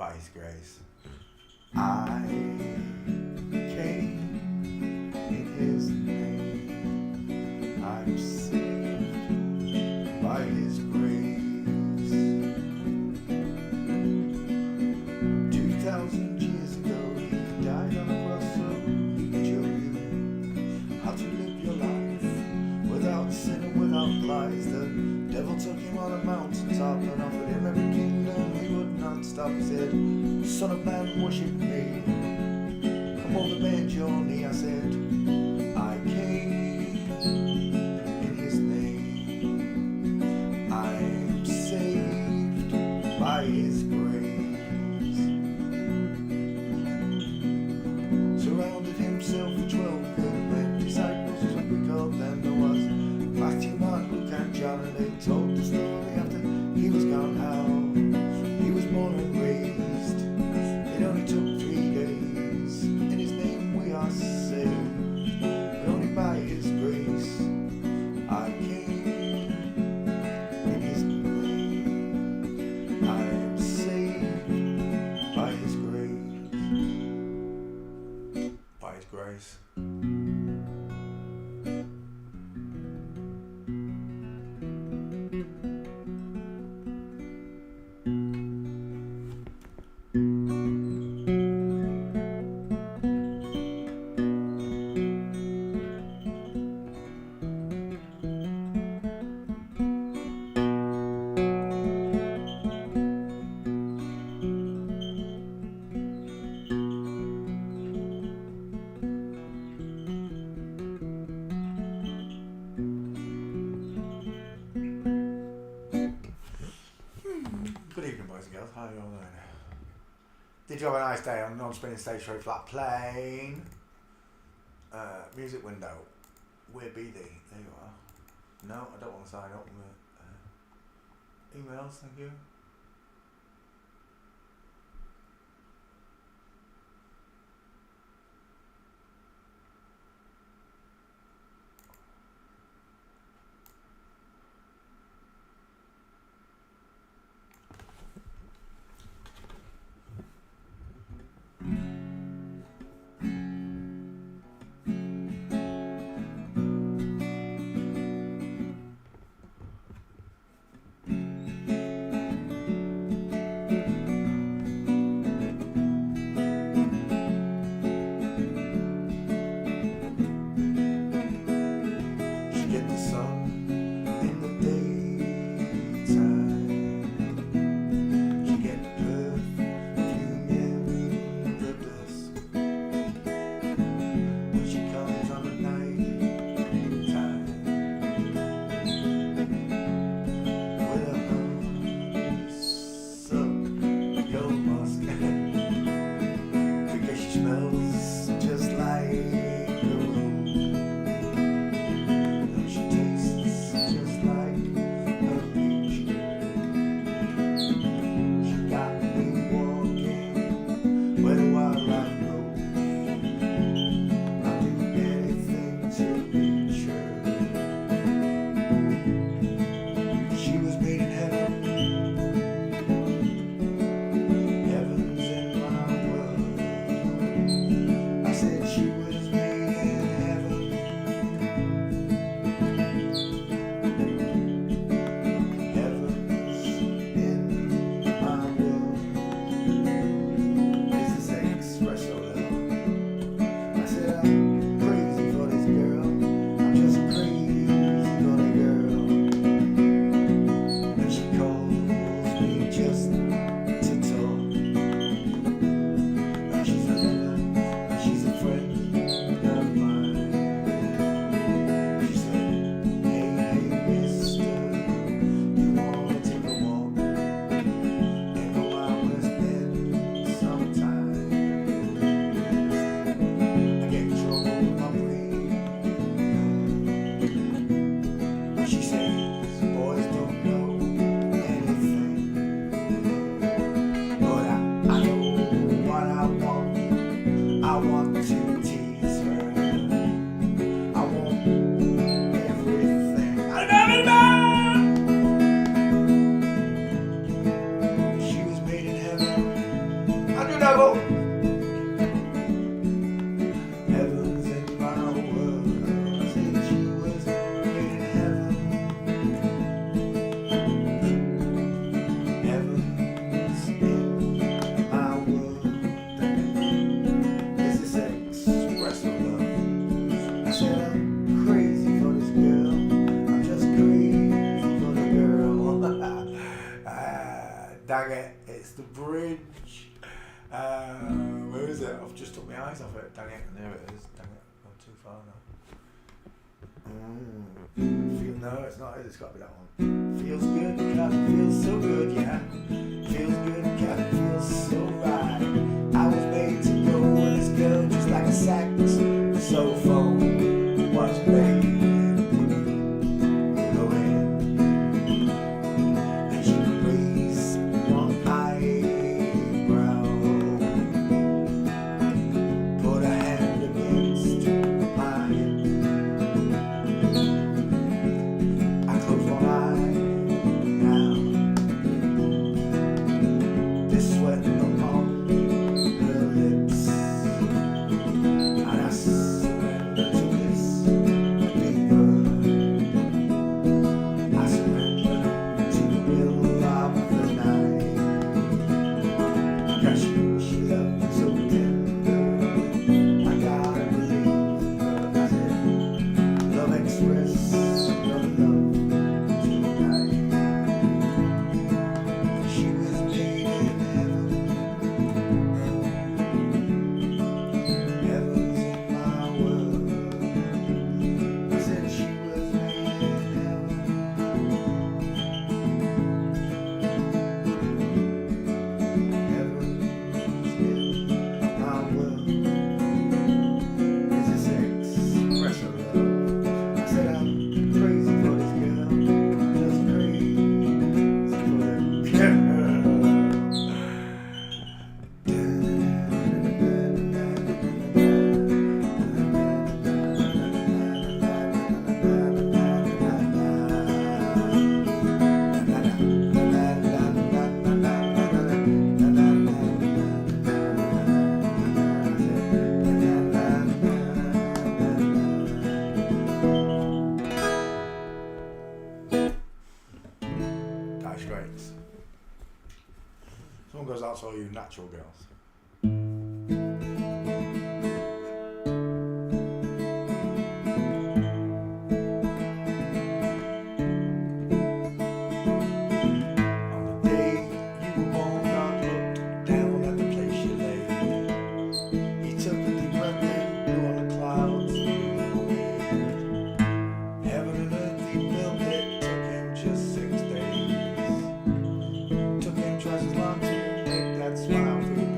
by His grace. I came in His name. I'm saved by His grace. 2,000 years ago, He died on a cross so He could show you how to live your life without sin and without lies. The devil took Him on a mountaintop and offered Him every kingdom. He would not stop. He said, "Son of man, worship me. Come over, bend your knee." I said, I came in His name. I'm saved by His grace. Surrounded Himself with 12 good men, disciples as we called them. There was Matthew, Mark, Luke and John, and they told the story after He was gone, how He was born and raised. It only took 3 days. In His name we are saved, but only by His grace. I came in His name. I am saved by His grace. By His grace. Good evening, boys and girls. How are you all doing? Did you have a nice day on non-spinning stage show flat plane? Music window. Where be thee? There you are. No, I don't want to sign up with emails, thank you. Dang it, it's the bridge. Where is it? I've just took my eyes off it. Dang it, there it is. Dang it, gone too far now. No, it's not it. It's got to be that one. Feels good, cause it feels so good, yeah. Feels good, cause it feels so right. I was made to go with this girl just like a saxophone was made. Someone goes out to all you natural girls. On the day you were born, God looked down at the place you lay. He took a deep breath in, blew on the clouds, blew away. Heaven and earth he built it, took him just 6 days. Took him twice as long to make that smile for you.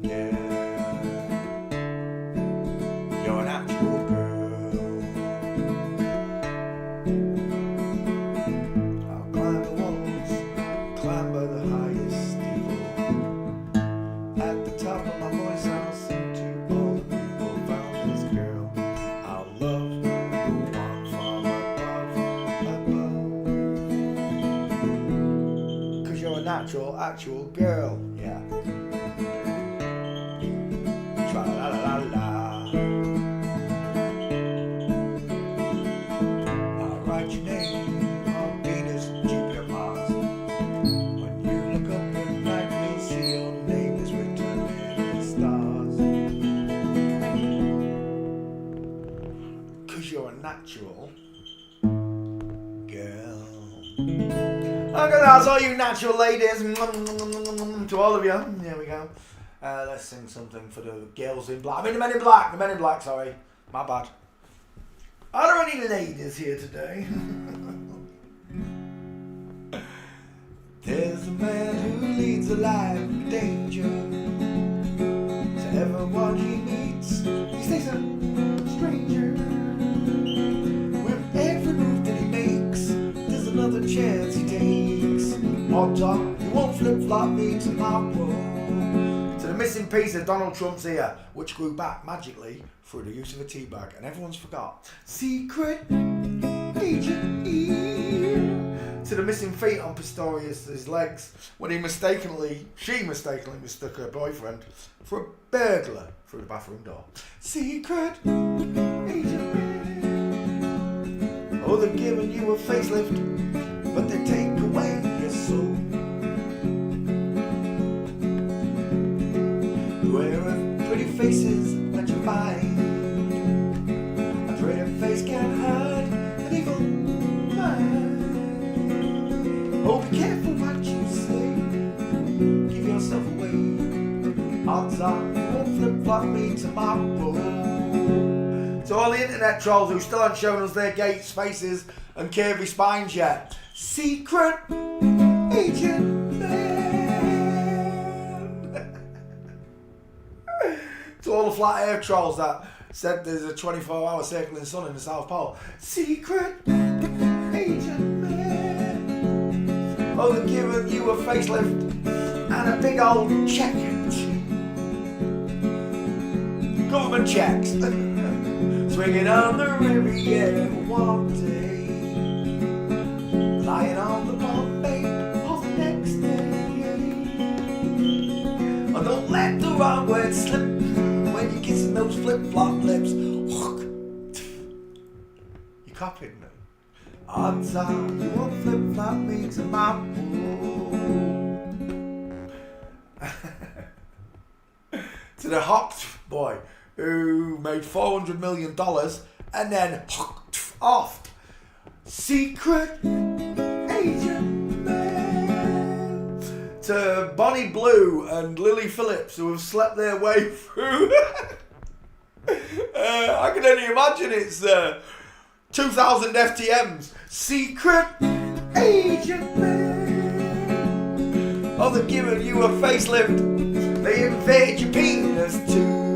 Yeah, you're an actual girl. I'll climb the walls, climb by the highest steeple. At the top of my voice I'll sing to all the people found this girl. I'll love the one from above. 'Cause you're a natural, actual girl. Yeah. Tra la la la la. I'll write your name on Venus, Jupiter, Mars. When you look up at night, you'll see your name is written in the stars. 'Cause you're a natural girl. Okay, that's all you natural ladies. To all of you. Here we go. Let's sing something for the girls in black. I mean the men in black. The men in black, sorry. My bad. Are there any ladies here today? There's a man who leads a life of danger. To everyone he meets, he stays a stranger. With every move that he makes, there's another chance he takes. Odds are you won't flip-flop me tomorrow. To the missing piece of Donald Trump's ear, which grew back magically through the use of a tea bag, and everyone's forgot. Secret agent ear. To the missing feet on Pistorius' legs when she mistakenly mistook her boyfriend for a burglar through the bathroom door. Secret agent. Oh, they're giving you a facelift, but they take away your soul. Beware of pretty faces that you find. A pretty face can't hide an evil mind. Oh, be careful what you say. Give yourself away. Odds are you won't flip-flop me tomorrow. To all the internet trolls who still aren't showing us their gates, faces and curvy spines yet. Secret agent man. To all the flat earth trolls that said there's a 24-hour circling sun in the South Pole. Secret agent man. Oh, they're giving you a facelift and a big old check. Government checks. Swinging on the Riviera one day. Lying on the Bombay of the next day. Oh, don't let the wrong word slip when you're kissing those flip-flop lips. You copied me. Odds are you won't flip-flop me tomorrow. To the hot boy who made $400 million and then off. Secret agent man. To Bonnie Blue and Lily Phillips who have slept their way through. I can only imagine it's 2,000 FTMs. Secret agent man. Oh, they're giving you a facelift. They invade your penis too.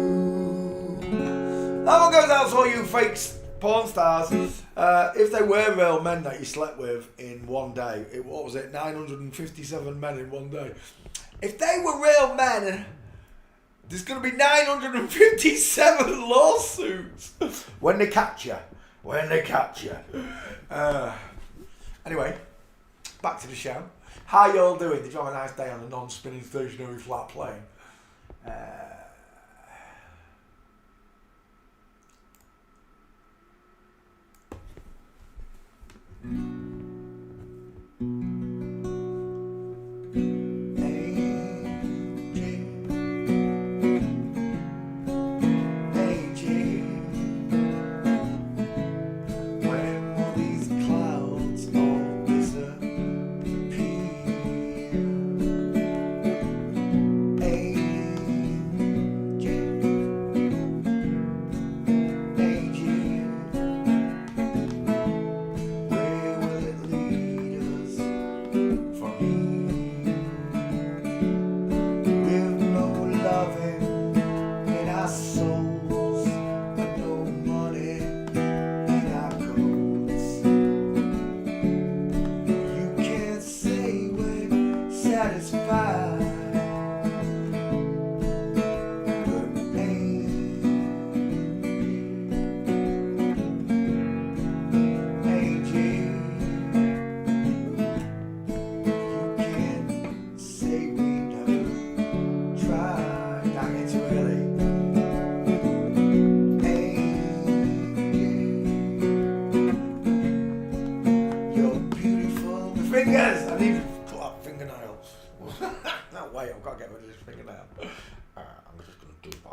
That one goes out to all you fake porn stars. If they were real men that you slept with in one day, what was it, 957 men in one day. If they were real men, there's going to be 957 lawsuits when they catch you. Anyway, back to the show. How you all doing? Did you have a nice day on a non-spinning stationary flat plane?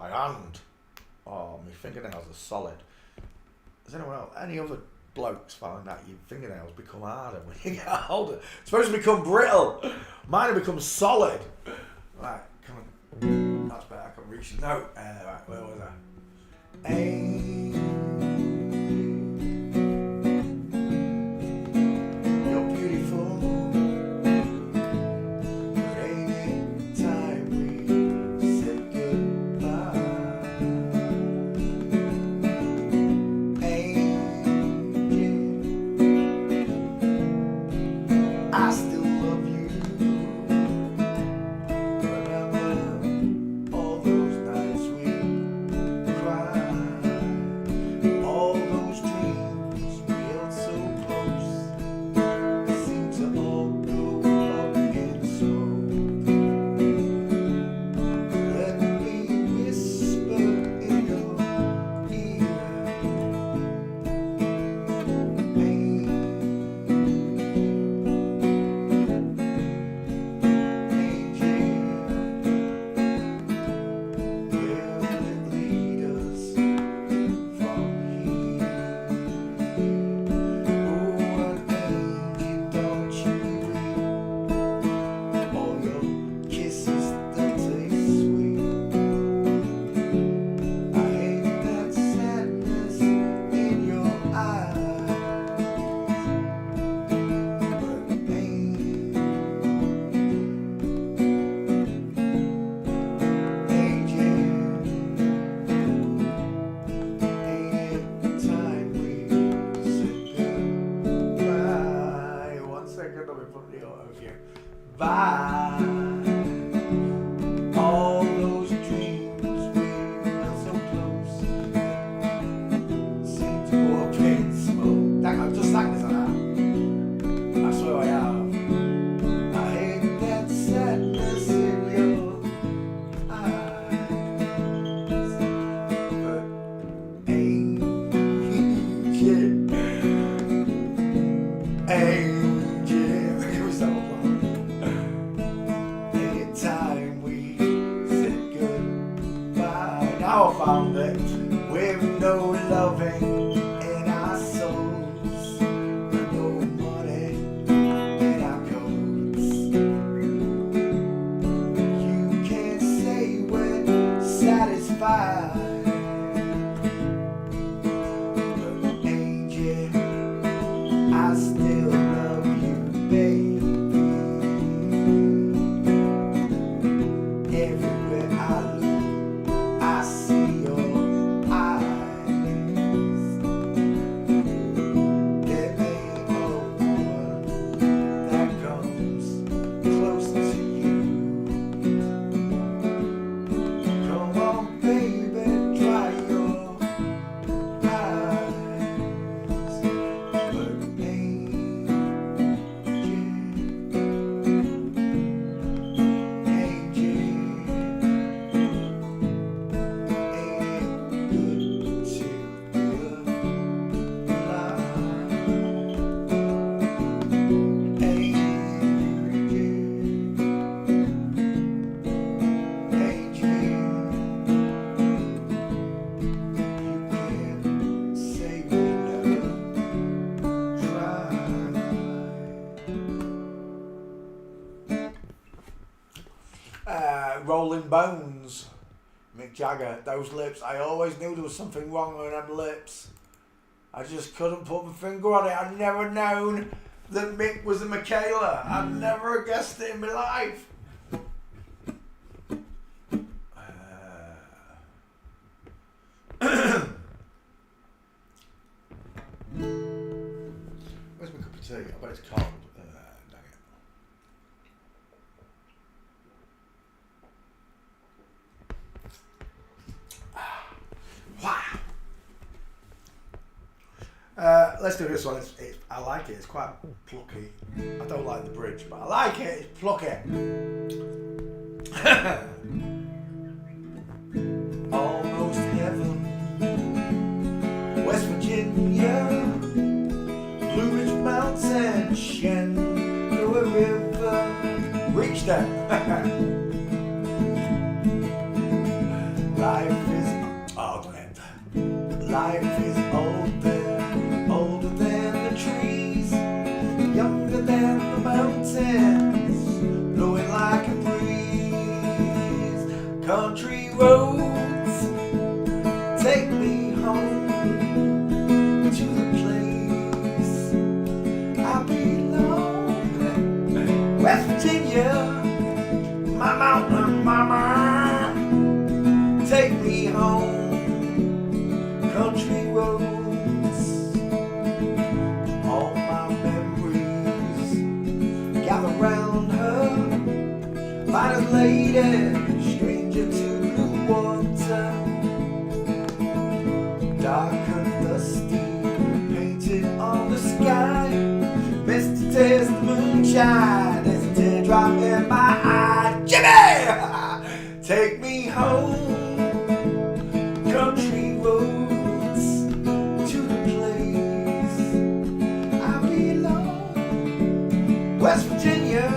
and my fingernails are solid. Has anyone else, any other blokes found that your fingernails become harder when you get older? It's supposed to become brittle. Mine have become solid. Right, come on. That's better. I can reach the note. Right, where was I? You're beautiful. But ain't it time we said goodbye? I still love you. Remember all those nights we cried, all those dreams we held so close, seem to all go up in smoke. Let me whisper in your ear. Bye. All those dreams we were so close seem to go up in smoke. I've just sang this like that. I swear I have. I hate that sadness in your eyes, but angel, give me some applause. Time we said goodbye. Now I found it. With no loving in our souls, and no money in our coats. You can't say we're satisfied, but angel, I still love you, babe. Everywhere I look, I see your eyes. There ain't a woman that comes close to you. Come on, baby, dry your eyes. But Rolling Bones, Mick Jagger, those lips. I always knew there was something wrong with them lips. I just couldn't put my finger on it. I'd never known that Mick was a Michaela. I'd never guessed it in my life. Where's my cup of tea? I bet it's cold. Dang it. Let's do this one. I like it. It's quite plucky. I don't like the bridge, but I like it. It's plucky. Almost heaven, West Virginia, Blue Ridge Mountain, Shenandoah River. Reach that. Life Life is older than the trees, younger than the mountains, blowing like a breeze. Country roads take me home to the place I belong. West Virginia, my mountain mama, take me home. Country roads, all my memories gather round her. Finest lady, stranger to blue water, dark and dusty, painted on the sky. Misty taste the moonshine, there's a teardrop in my eye. Jimmy, take me home. Country roads to the place I belong. West Virginia,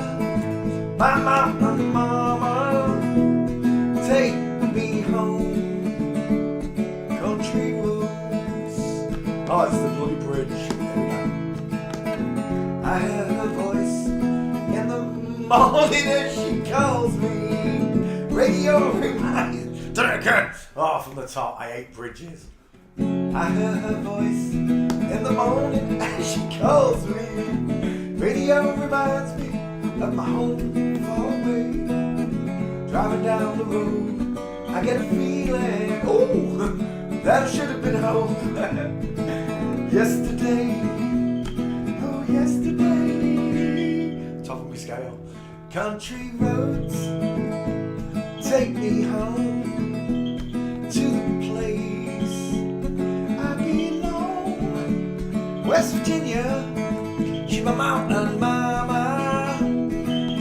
my mountain mama, take me home. Country roads. Oh, it's the bloody bridge. I hear her voice in the morning as she calls me. Radio reminds. Done it again! Oh, from the top, I hate bridges. I hear her voice in the morning as she calls me. Radio reminds me of my home far away. Driving down the road, I get a feeling, oh, that I should have been home. Yesterday, oh yesterday. Top of my scale. Country roads take me home to the place I belong. West Virginia, she's my mountain mama,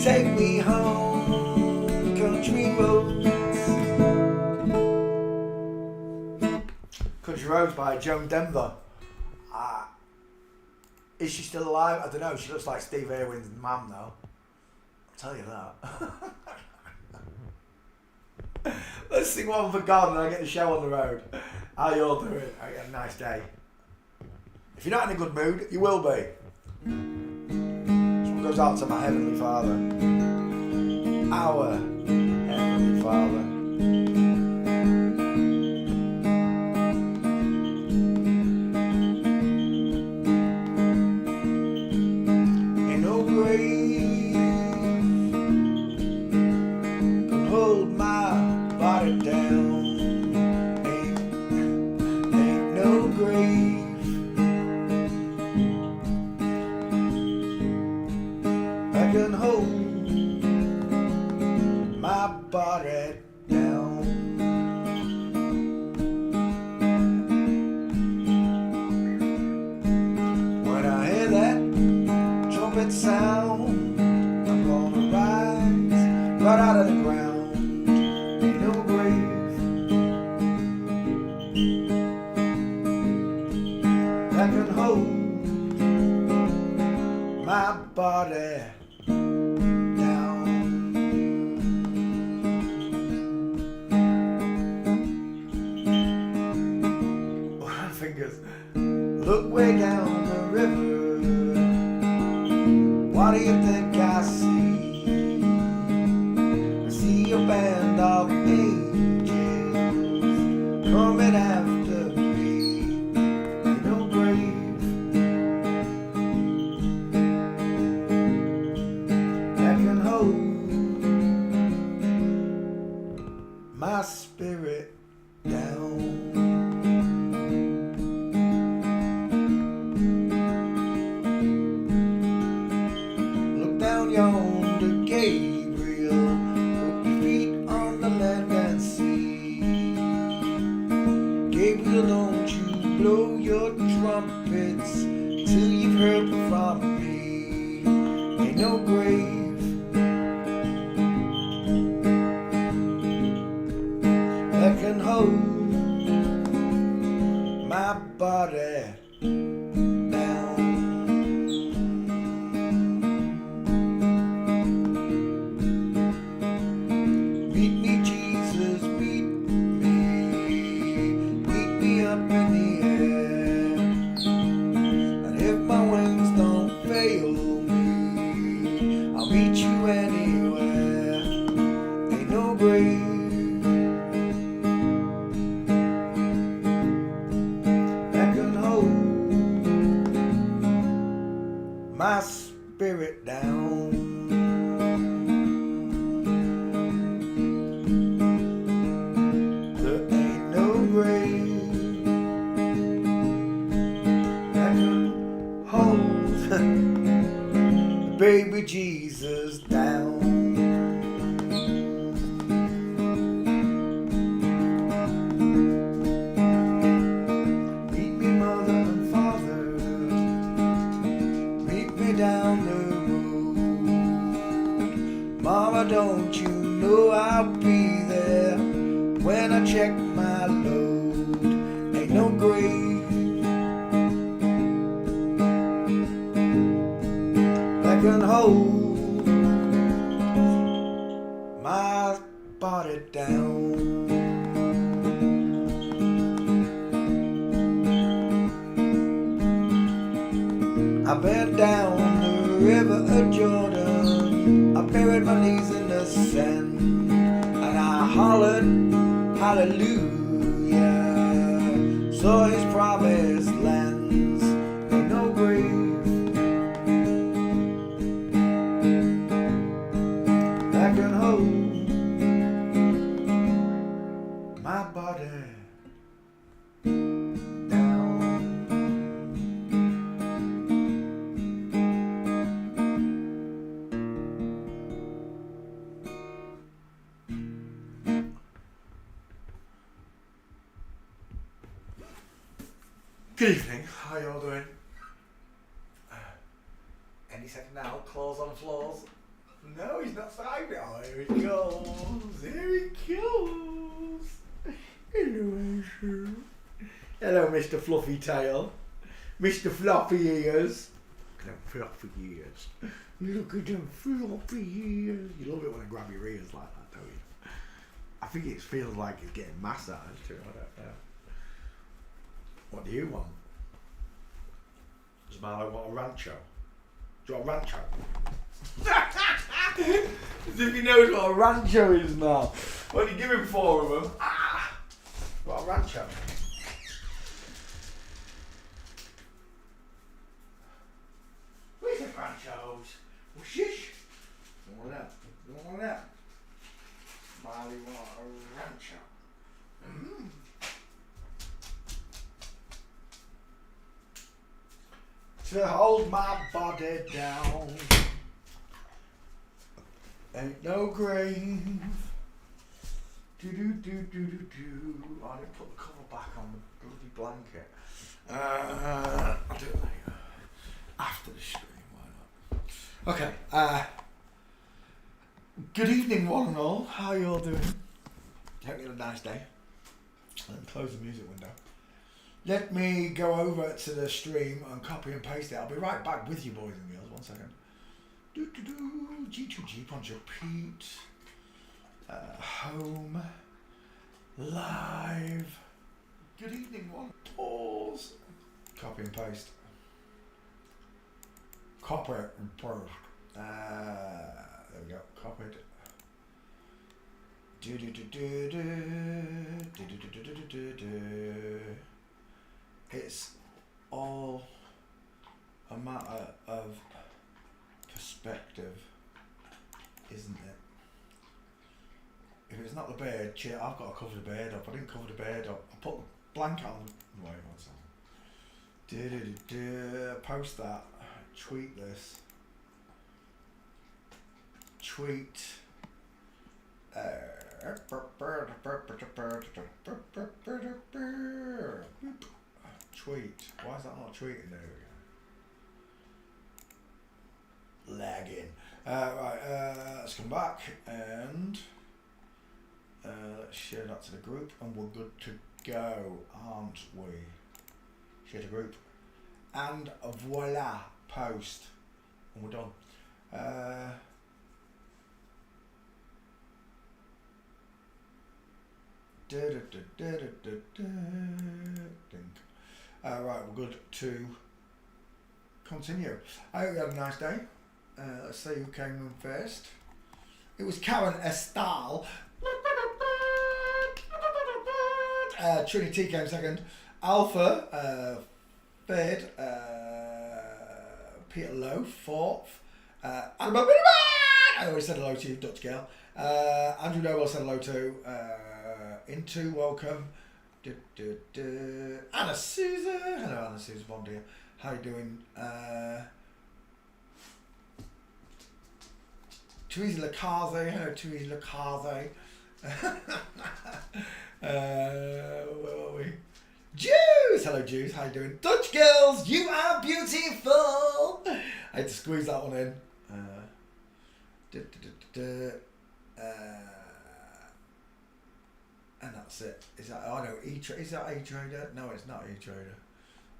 take me home. Country roads. Country Roads by Joan Denver. Is she still alive? I don't know. She looks like Steve Irwin's mum though. I'll tell you that. Let's sing one for God and I get the show on the road. How you all doing? I get a nice day. If you're not in a good mood, you will be. This one goes out to my Heavenly Father. Our Heavenly Father. In no grave can hold my body down. Ain't no grave that can hold my body down. When I hear that trumpet sound, I'm gonna rise right out of the ground. Ain't no grave that can hold my body down. One fingers. Look way down the river. What do you think I see? I see a band of angels coming after me. Ain't no grave that can hold my spirit down. Look down yonder, Gabriel. Put your feet on the land and see. Gabriel, don't you blow your trumpets till you've heard from me. Ain't no grave that can hold my body down. Meet me, Jesus, meet me up in the when I check my load. Ain't no grave that can hold my body down. I bent down the river of Jordan, I buried my knees in the sand, and I hollered hallelujah, saw his promised lands. Ain't no grave that can hold my body down. Good evening, how you all doing? Any second now, claws on floors. No, he's not signed it. Oh, here he goes. Here he goes. Hello, Andrew. Hello, Mr. Fluffy Tail. Mr. Floppy Ears. Look at them fluffy ears. Look at them floppy ears. You love it when I grab your ears like that, don't you? I think it feels like it's getting massaged too. I don't know. What do you want? Does Marlo want a rancho? Do you want a rancho? As if he knows what a rancho is now. What do you give him 4 of them? Ah! What a rancho? Where's the ranchos? Well, shush! Don't want that. Don't want that. Marley want a rancho. To hold my body down. Ain't no grave. Do do do do do do. I didn't put the cover back on the bloody blanket. I'll do it later. After the stream, why not? Okay. Good evening, one and all. How you all doing? Hope you had a nice day. And close the music window. Let me go over to the stream and copy and paste it. I'll be right back with you, boys and girls. 1 second. G2G, Poncho Pete. Home. Live. Good evening, one. Pause. Copy and paste. Copy and paste. There we go. Copied. It's all a matter of perspective, isn't it? If it's not the bed, I've got to cover the bed up. I didn't cover the bed up. I put the blanket on. Wait, 1 second. Post that. Tweet this. Tweet. Tweet. Why is that not tweeting? There we go. Lagging. Right, let's come back and let's share that to the group and we're good to go, aren't we? Share to group. And voila, post. And we're done. Right, we're good to continue. I hope you had a nice day. Let's see who came in first. It was Karen Estal. Trinity came second. Alpha, third. Peter Lowe, fourth. I already said hello to you, Dutch girl. Andrew Noble said hello to. Into, welcome. Anna Souza. Hello, Anna Souza. Bon dia. How you doing? Teresa Lacaze. Hello, Teresa Lacaze. Where are we? Jews. Hello, Jews. How you doing? Dutch girls, you are beautiful. I had to squeeze that one in. And that's it. Is that, oh no, is that E-Trader? No, it's not E-Trader.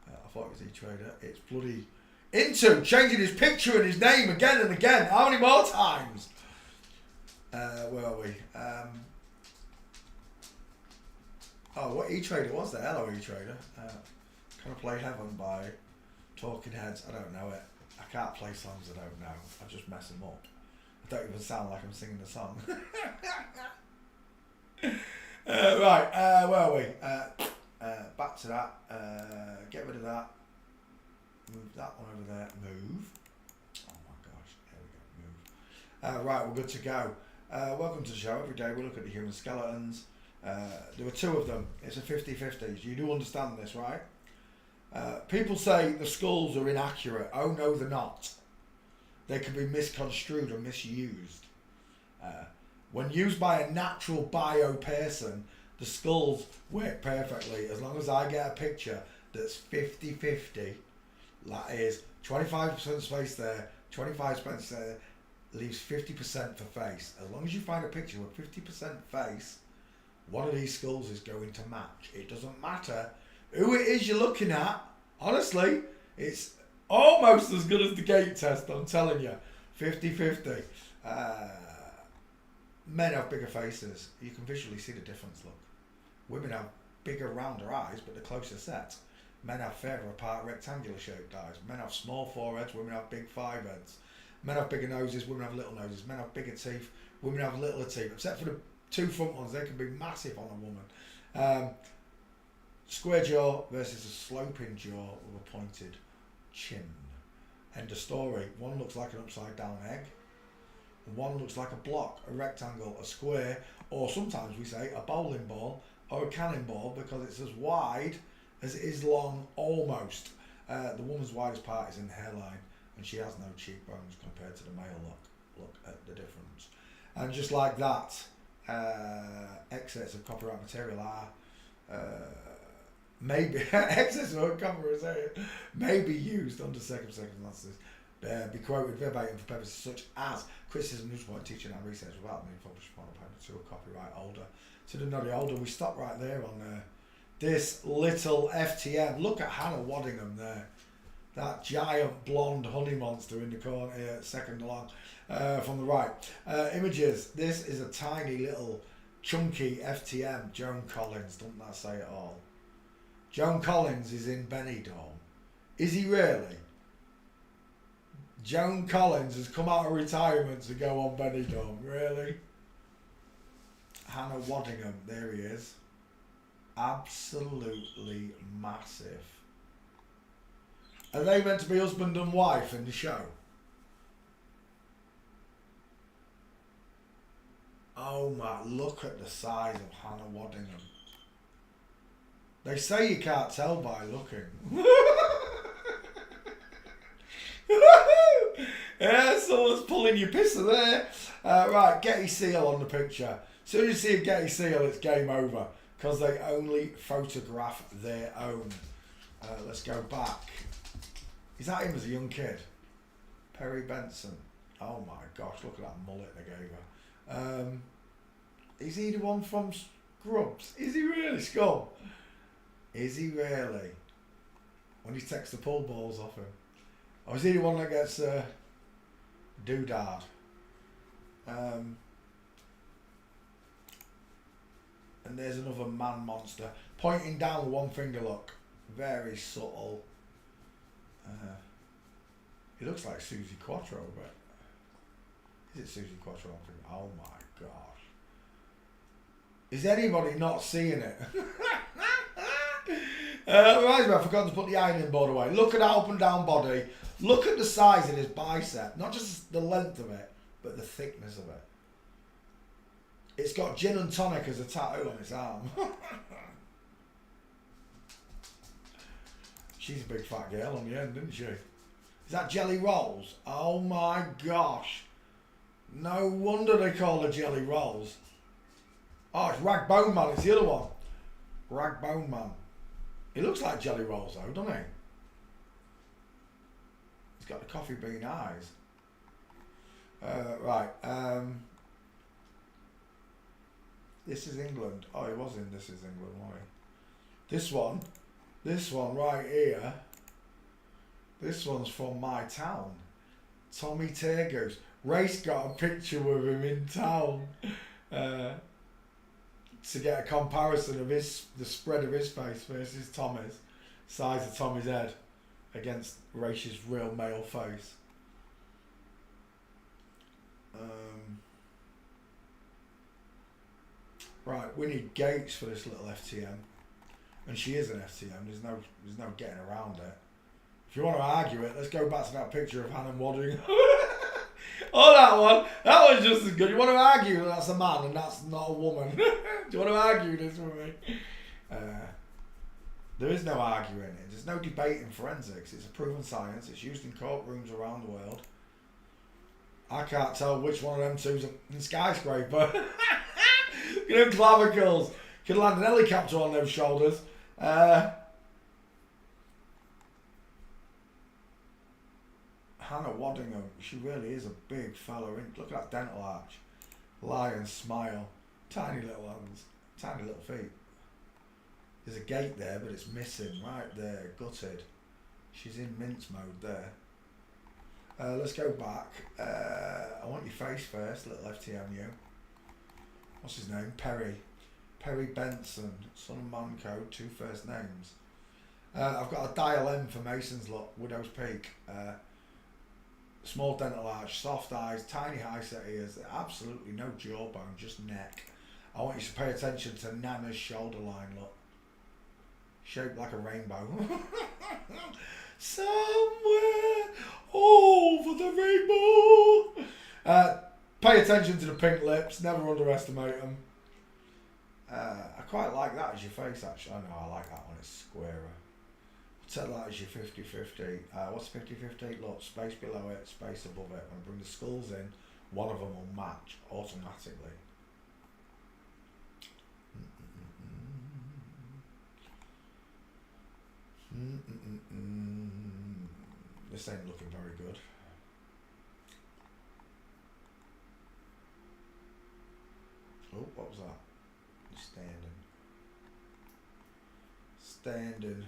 I thought it was E-Trader. It's bloody Into changing his picture and his name again and again. How many more times? Where are we? Oh, what E-Trader was there? Hello, E-Trader. Can I play Heaven by Talking Heads? I don't know it. I can't play songs I don't know. I just mess them up. I don't even sound like I'm singing the song. Right, where are we? Back to that. Get rid of that. Move that one over there. Move. Oh my gosh. There we go. Move. Right, we're good to go. Welcome to the show. Every day we look at the human skeletons. There were two of them. It's a 50-50. You do understand this, right? People say the skulls are inaccurate. Oh no, they're not. They can be misconstrued and misused. When used by a natural bio person, the skulls work perfectly. As long as I get a picture that's 50-50, that is 25% space there, 25% space there, leaves 50% for face. As long as you find a picture with 50% face, one of these skulls is going to match. It doesn't matter who it is you're looking at. Honestly, it's almost as good as the gate test, I'm telling you. 50-50. Men have bigger faces. You can visually see the difference, look. Women have bigger, rounder eyes, but they're closer set. Men have further apart, rectangular shaped eyes. Men have small foreheads, women have big five heads. Men have bigger noses, women have little noses. Men have bigger teeth, women have littler teeth. Except for the two front ones, they can be massive on a woman. Square jaw versus a sloping jaw with a pointed chin. End of story. One looks like an upside down egg. One looks like a block, a rectangle, a square, or sometimes we say a bowling ball or a cannonball because it's as wide as it is long, almost. The woman's widest part is in the hairline, and she has no cheekbones compared to the male. Look at the difference. And just like that, excerpts of copyright material are maybe excerpts of copyright material may be used under circumstances. Be quoted verbatim for purposes such as criticism, news point, teaching and research without being published upon a patent to a copyright holder. To the noddy holder, we stop right there on this little FTM. Look at Hannah Waddingham there. That giant blonde honey monster in the corner here, second along from the right. Images. This is a tiny little chunky FTM. Joan Collins. Doesn't that say it all? Joan Collins is in Benidorm. Is he really? Joan Collins has come out of retirement to go on Benidorm. Really? Hannah Waddingham. There he is. Absolutely massive. Are they meant to be husband and wife in the show? Oh my, look at the size of Hannah Waddingham. They say you can't tell by looking. Yeah, someone's pulling your pisser there. Right, Getty Seal on the picture. As soon as you see a Getty Seal, it's game over because they only photograph their own. Let's go back. Is that him as a young kid? Perry Benson. Oh my gosh, look at that mullet they gave her. Is he the one from Scrubs? Is he really, Scum? Is he really? When he takes the pull balls off him. Or is he the one that gets doodad? And there's another man monster. Pointing down with one finger, look. Very subtle. He looks like Susie Quattro, but is it Susie Quattro? Oh my gosh. Is anybody not seeing it? Reminds me, I forgot to put the ironing board away. Look at that up and down body. Look at the size of his bicep. Not just the length of it, but the thickness of it. It's got gin and tonic as a tattoo on its arm. She's a big fat girl on the end, isn't she? Is that Jelly Rolls? Oh my gosh. No wonder they call her Jelly Rolls. Oh, it's Rag Bone Man. It's the other one. Rag Bone Man. He looks like Jelly Rolls though, doesn't he? He's got the coffee bean eyes. Right. This is England. Oh, he was in This Is England, wasn't he? This one right here. This one's from my town. Tommy Teargoose. Race got a picture with him in town to get a comparison of the spread of his face versus Tommy's. Size of Tommy's head against Race's real male face. Right, we need Gates for this little FTM. And she is an FTM, there's no getting around it. If you want to argue it, let's go back to that picture of Hannah Wadding. Oh, that one. That was just as good. You want to argue that's a man and that's not a woman. Do you want to argue this with me? There is no arguing it. There's no debate in forensics. It's a proven science. It's used in courtrooms around the world. I can't tell which one of them two's a skyscraper. Look at them clavicles. Could land an helicopter on those shoulders. Hannah Waddingham, she really is a big fella. Look at that dental arch. Lion smile. Tiny little hands. Tiny little feet. There's a gate there, but it's missing right there. Gutted. She's in mince mode there. Let's go back. I want your face first, little FTMU. What's his name? Perry. Perry Benson. Son of Manco. 2 first names. I've got a dial M for Mason's Look. Widow's Peak. Small dental arch, soft eyes, tiny high set ears, absolutely no jawbone, just neck. I want you to pay attention to Nana's shoulder line, look. Shaped like a rainbow. Somewhere over the rainbow. Pay attention to the pink lips, never underestimate them. I quite like that as your face actually. I know, I like that one, it's squarer. Set that as your 50-50. What's 50-50? Look, space below it, space above it. When I bring the skulls in, one of them will match automatically. This ain't looking very good. Oh, what was that? Standing.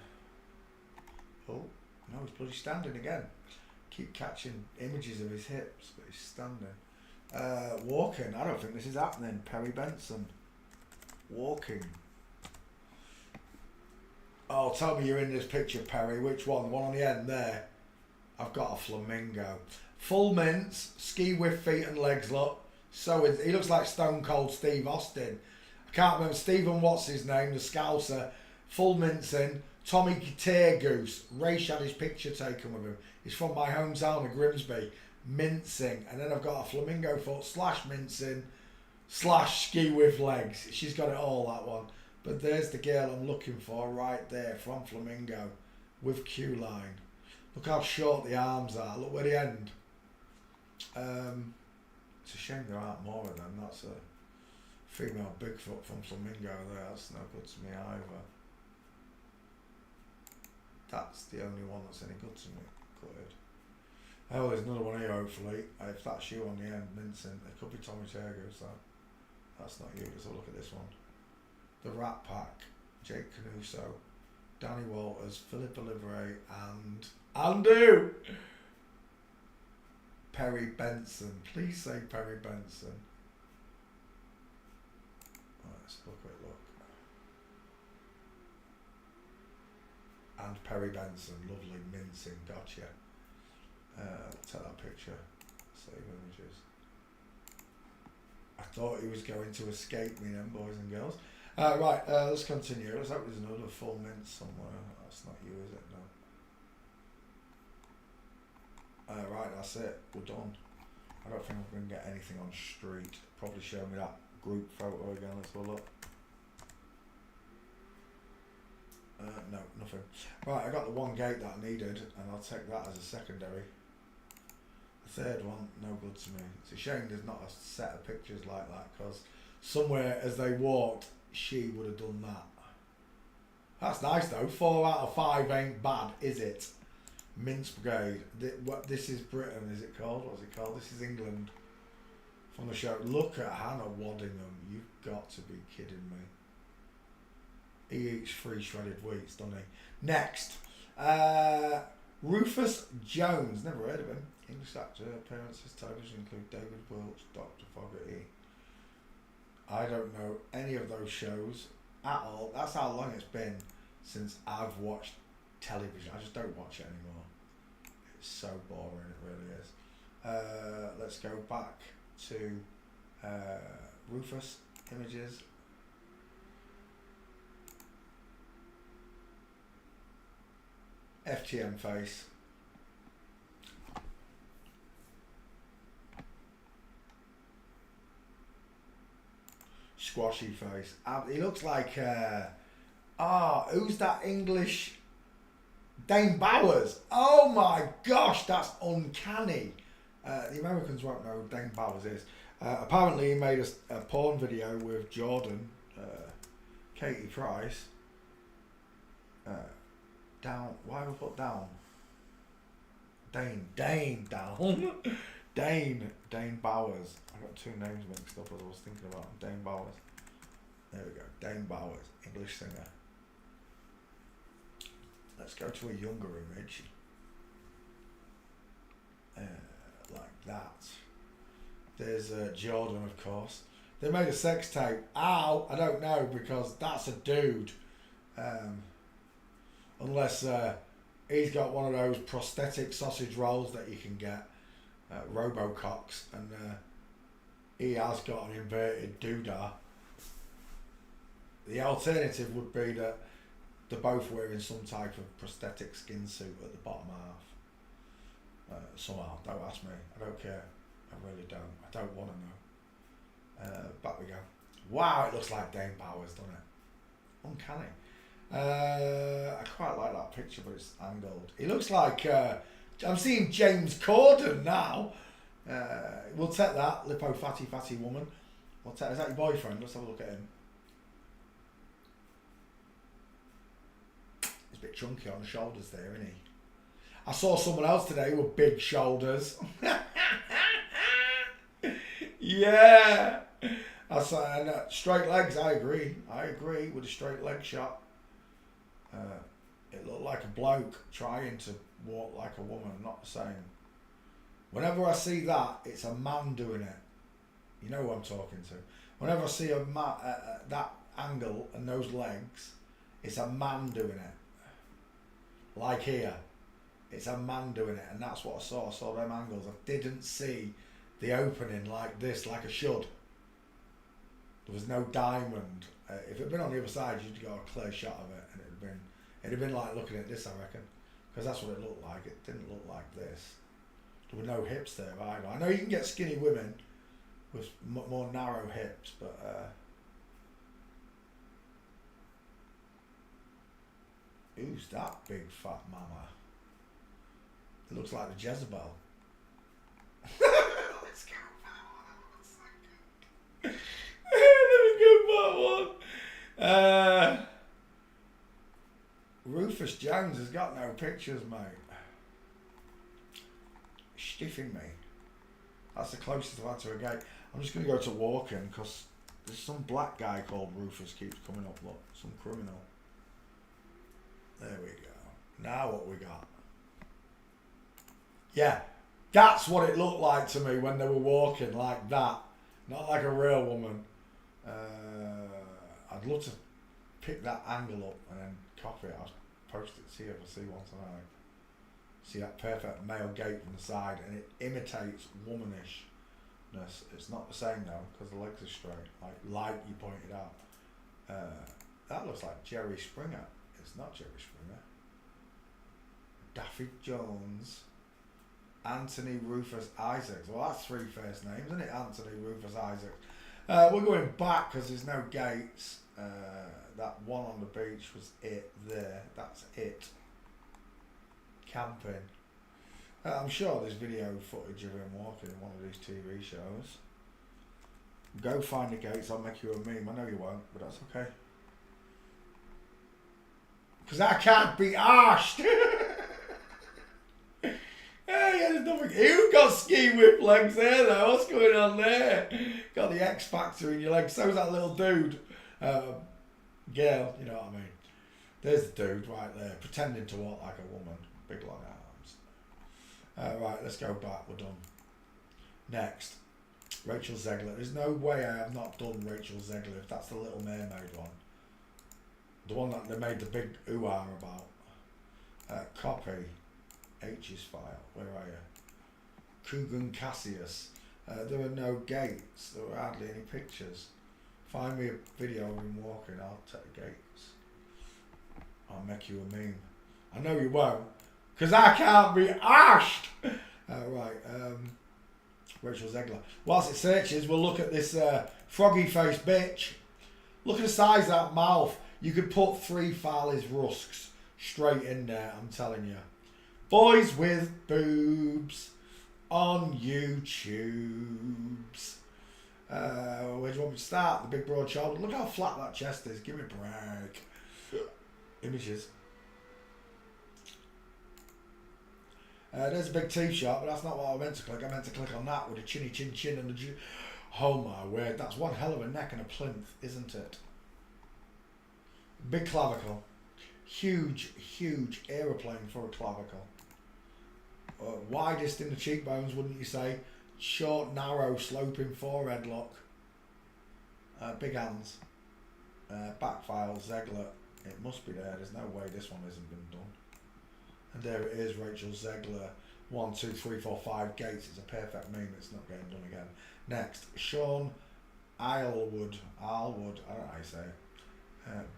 Oh, no, he's bloody standing again. Keep catching images of his hips, but he's standing. Walking, I don't think this is happening. Perry Benson. Walking. Oh, tell me you're in this picture, Perry. Which one? The one on the end there. I've got a flamingo. Full mince, ski with feet and legs, look. So he looks like Stone Cold Steve Austin. I can't remember Stephen, what's his name, the Scouser. Full mincing. Tommy Teargoose. Race had his picture taken with him. He's from my hometown of Grimsby. Mincing. And then I've got a flamingo foot / mincing / ski with legs. She's got it all, that one. But there's the girl I'm looking for right there from Flamingo with Q line. Look how short the arms are. Look where they end. It's a shame there aren't more of them. That's a female Bigfoot from Flamingo there. That's no good to me either. That's the only one that's any good to me. Good. Oh, there's another one here hopefully. If that's you on the end, mincing. It could be Tommy Teargoose though. That's not you. Let's have a look at this one. The Rat Pack. Jake Canuso. Danny Walters. Philip Olivere and Andu! Perry Benson. Please say Perry Benson. Right, let's have a quick look. And Perry Benson, lovely mincing, gotcha. Take that picture, save images. I thought he was going to escape me then, boys and girls. Right, let's continue. Let's hope there's another full mince somewhere. That's not you, is it? No. Right, that's it. We're done. I don't think we're going to get anything on street. Probably show me that group photo again. Let's have a look. No, nothing. Right, I got the one gate that I needed, and I'll take that as a secondary. The third one, no good to me. It's a shame there's not a set of pictures like that, because somewhere as they walked, she would have done that. That's nice though. 4 out of 5 ain't bad, is it? Mince Brigade. What? This is Britain, is it called? What's it called? This is England. from the show. Look at Hannah Waddingham. You've got to be kidding me. He eats 3 shredded wheats, doesn't he? Next. Rufus Jones. Never heard of him. English actor. Appearances television include David Wilkes, Dr. Fogarty. I don't know any of those shows at all. That's how long it's been since I've watched television. I just don't watch it anymore. It's so boring, it really is. Let's go back to Rufus images. FTM face. Squashy face. He looks like who's that English? Dane Bowers. Oh my gosh, that's uncanny. The Americans won't know who Dane Bowers is. Apparently he made a porn video with Jordan, Katie Price. Down. Why have I put down? Dane down. Dane Bowers. I got 2 names mixed up as I was thinking about him. Dane Bowers. There we go. Dane Bowers, English singer. Let's go to a younger image. Like that. There's Jordan, of course. They made a sex tape. Ow! I don't know, because that's a dude. Unless he's got one of those prosthetic sausage rolls that you can get, Robococks, and he has got an inverted doodah. The alternative would be that they're both wearing some type of prosthetic skin suit at the bottom half. Somehow, don't ask me. I don't care. I really don't. I don't want to know. Back we go. Wow, it looks like Dane Bowers, doesn't it? Uncanny. I quite like that picture, but it's angled. He looks like I'm seeing James Corden now. We'll take that. Lippo fatty woman. Is that your boyfriend? Let's have a look at him. He's a bit chunky on the shoulders there, isn't he? I saw someone else today with big shoulders. Yeah. I saw straight legs. I agree with a straight leg shot. It looked like a bloke trying to walk like a woman, not the same. Whenever I see that, it's a man doing it. You know who I'm talking to. Whenever I see that angle and those legs, it's a man doing it. Like here, it's a man doing it, and that's what I saw. I saw them angles. I didn't see the opening like this, like I should. There was no diamond. If it had been on the other side, you'd got a clear shot of it, and it'd have been like looking at this, I reckon, because that's what it looked like. It didn't look like this. There were no hips there either. I know you can get skinny women with more narrow hips, but who's that big fat mama? It looks like the Jezebel. Let's go. That one. Rufus Jones has got no pictures, mate. Stiffing me. That's the closest I've had to a gate. I'm just going to go to walking because there's some black guy called Rufus keeps coming up. Look, some criminal. There we go. Now what we got? Yeah, that's what it looked like to me when they were walking like that. Not like a real woman. I'd love to pick that angle up and then copy it. I'll post it, see if I see one tonight. See that perfect male gait from the side, and it imitates womanishness. It's not the same though, because the legs are straight, like you pointed out. That looks like Jerry Springer. It's not Jerry Springer. Daffy Jones. Anthony Rufus Isaacs. Well, that's 3 first names, isn't it? Anthony Rufus Isaacs. We're going back because there's no gates. That one on the beach was it there. That's it. Camping. I'm sure there's video footage of him walking in one of these TV shows. Go find the gates, I'll make you a meme. I know you won't, but that's okay. Because I can't be arsed. Yeah, he had a there's nothing. Who got ski whip legs there though? What's going on there? Got the X Factor in your legs. So's that little dude. Girl, you know what I mean. There's the dude right there, pretending to walk like a woman. Big long arms. Right, let's go back. We're done. Next, Rachel Zegler. There's no way I have not done Rachel Zegler if that's the Little Mermaid one. The one that they made the big ooh-ah about. Copy. H's file. Where are you? Kugan Cassius. There were no gates. There were hardly any pictures. Find me a video of him walking. I'll take the gates. I'll make you a meme. I know you won't. Because I can't be arsed. Right. Rachel Zegler. Whilst it searches, we'll look at this froggy faced bitch. Look at the size of that mouth. You could put 3 Farley's rusks straight in there, I'm telling you. Boys with boobs on YouTubes. Where do you want me to start? The big broad shoulder. Look how flat that chest is. Give me a break. Images. There's a big T-shot, but that's not what I meant to click. I meant to click on that with a chinny chin chin and the... Oh my word, that's one hell of a neck and a plinth, isn't it? Big clavicle. Huge, huge aeroplane for a clavicle. Widest in the cheekbones, wouldn't you say? Short, narrow, sloping forehead look. Big hands. Back file, Zegler. It must be there. There's no way this one hasn't been done. And there it is, Rachel Zegler. 1, 2, 3, 4, 5 gates. It's a perfect meme. It's not getting done again. Next, Sean Islewood. I don't know how you say it.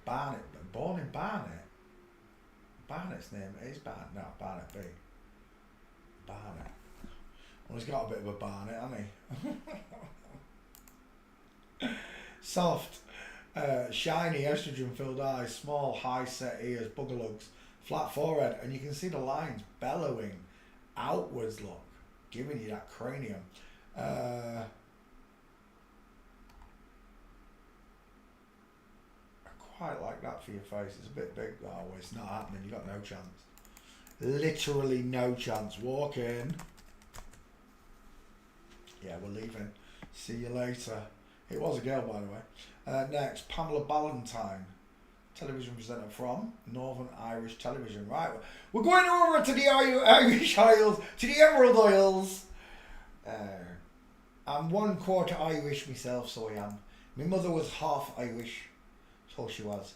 Barnet. Born in Barnet. Barnet's name is Barnet. No, Barnet B. Barnet. Well, he's got a bit of a Barnet, hasn't he? Soft, shiny, estrogen-filled eyes, small, high-set ears, boogalugs, flat forehead, and you can see the lines bellowing outwards, look, giving you that cranium. I quite like that for your face. It's a bit big, though. It's not happening. You got no chance. Literally no chance. Walk in. Yeah, we're leaving. See you later. It was a girl, by the way. Next, Pamela Ballantyne, television presenter from Northern Irish Television. Right, we're going over to the Irish Isles, to the Emerald Isles. I'm 1/4 Irish myself, so I am. My mother was half Irish, so she was.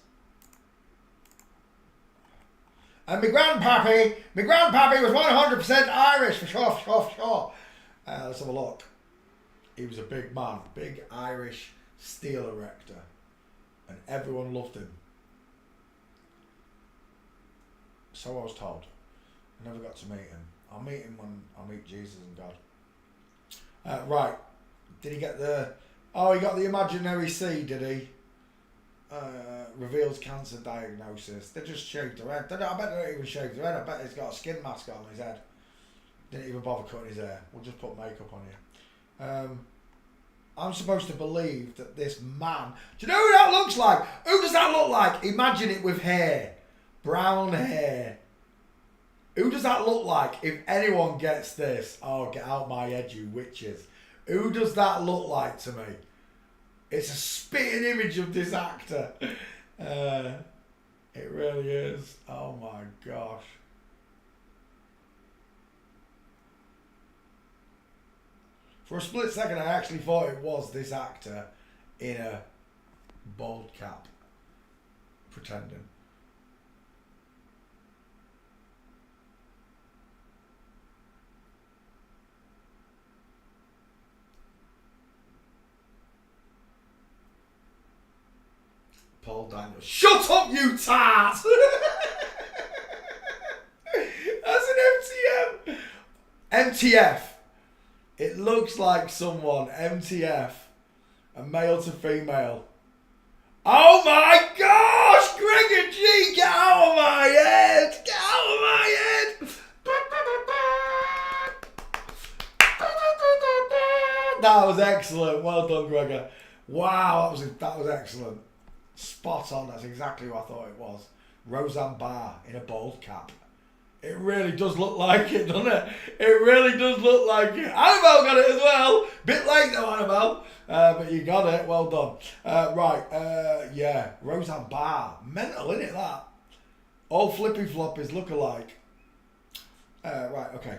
And my grandpappy was 100% Irish, for sure. Let's have a look. He was a big man, big Irish steel erector, and everyone loved him. So I was told. I never got to meet him. I'll meet him when I meet Jesus and God. Right, did he get the... Oh, he got the imaginary C, did he? Reveals cancer diagnosis. They just shaved their head. I bet they don't even shave their head. I bet he's got a skin mask on his head. Didn't even bother cutting his hair. We'll just put makeup on you. I'm supposed to believe that this man... Do you know who that looks like? Who does that look like? Imagine it with hair. Brown hair. Who does that look like? If anyone gets this, oh, get out my head, you witches. Who does that look like to me? It's a spitting image of this actor. It really is. Oh my gosh. For a split second, I actually thought it was this actor in a bald cap, pretending. Paul Daniels. Shut up, you tart! That's an MTF. MTF. It looks like someone, MTF, a male to female. Oh my gosh, Gregor G, get out of my head! Get out of my head! That was excellent. Well done, Gregor. Wow, that was excellent. Spot on. That's exactly what I thought it was. Roseanne Barr in a bald cap. It really does look like it, doesn't it? It really does look like it. Annabelle got it as well. Bit late though, Annabelle. But you got it. Well done. Right. Yeah. Roseanne Barr. Mental, innit, that? All flippy floppies look alike. Right. Okay.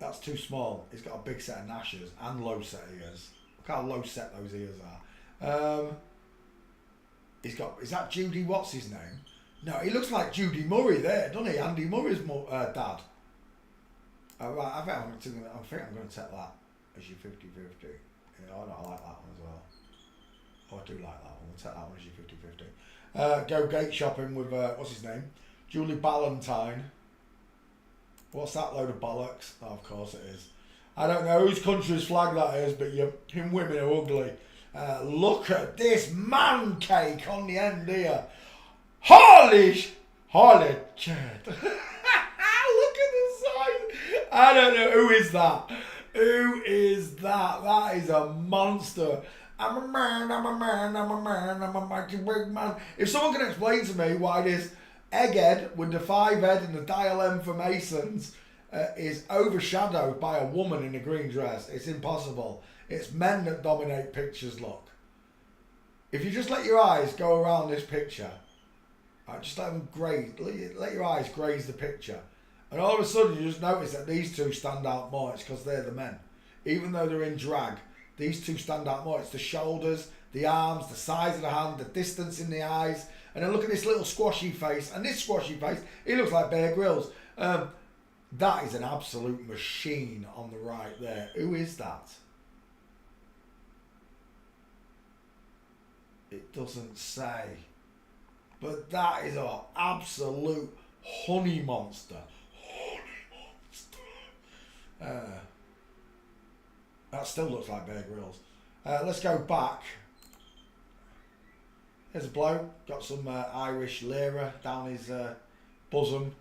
That's too small. He's got a big set of gnashes and low set ears. Look how low set those ears are. He's got. Is that Judy? What's his name? No, he looks like Judy Murray there, doesn't he? Andy Murray's dad. Right, I think I'm going to take that as your 50-50. Yeah, I like that one as well. Oh, I do like that one. We'll take that one as your 50-50. Go gate shopping with, what's his name? Julie Ballantyne. What's that load of bollocks? Oh, of course it is. I don't know whose country's flag that is, but him women are ugly. Look at this man cake on the end here. Holy shit. Look at the size. I don't know. Who is that? Who is that? That is a monster. I'm a man, I'm a man, I'm a man, I'm a mighty big man. If someone can explain to me why this egghead with the 5 head and the dial M for Masons is overshadowed by a woman in a green dress, it's impossible. It's men that dominate pictures, look. If you just let your eyes go around this picture, just let them graze, let your eyes graze the picture. And all of a sudden you just notice that these two stand out more. It's because they're the men. Even though they're in drag, these two stand out more. It's the shoulders, the arms, the size of the hand, the distance in the eyes. And then look at this little squashy face. And this squashy face, he looks like Bear Grylls. That is an absolute machine on the right there. Who is that? It doesn't say. But that is an absolute honey monster. That still looks like Bear Grylls. Let's go back. There's a bloke, got some Irish lira down his bosom.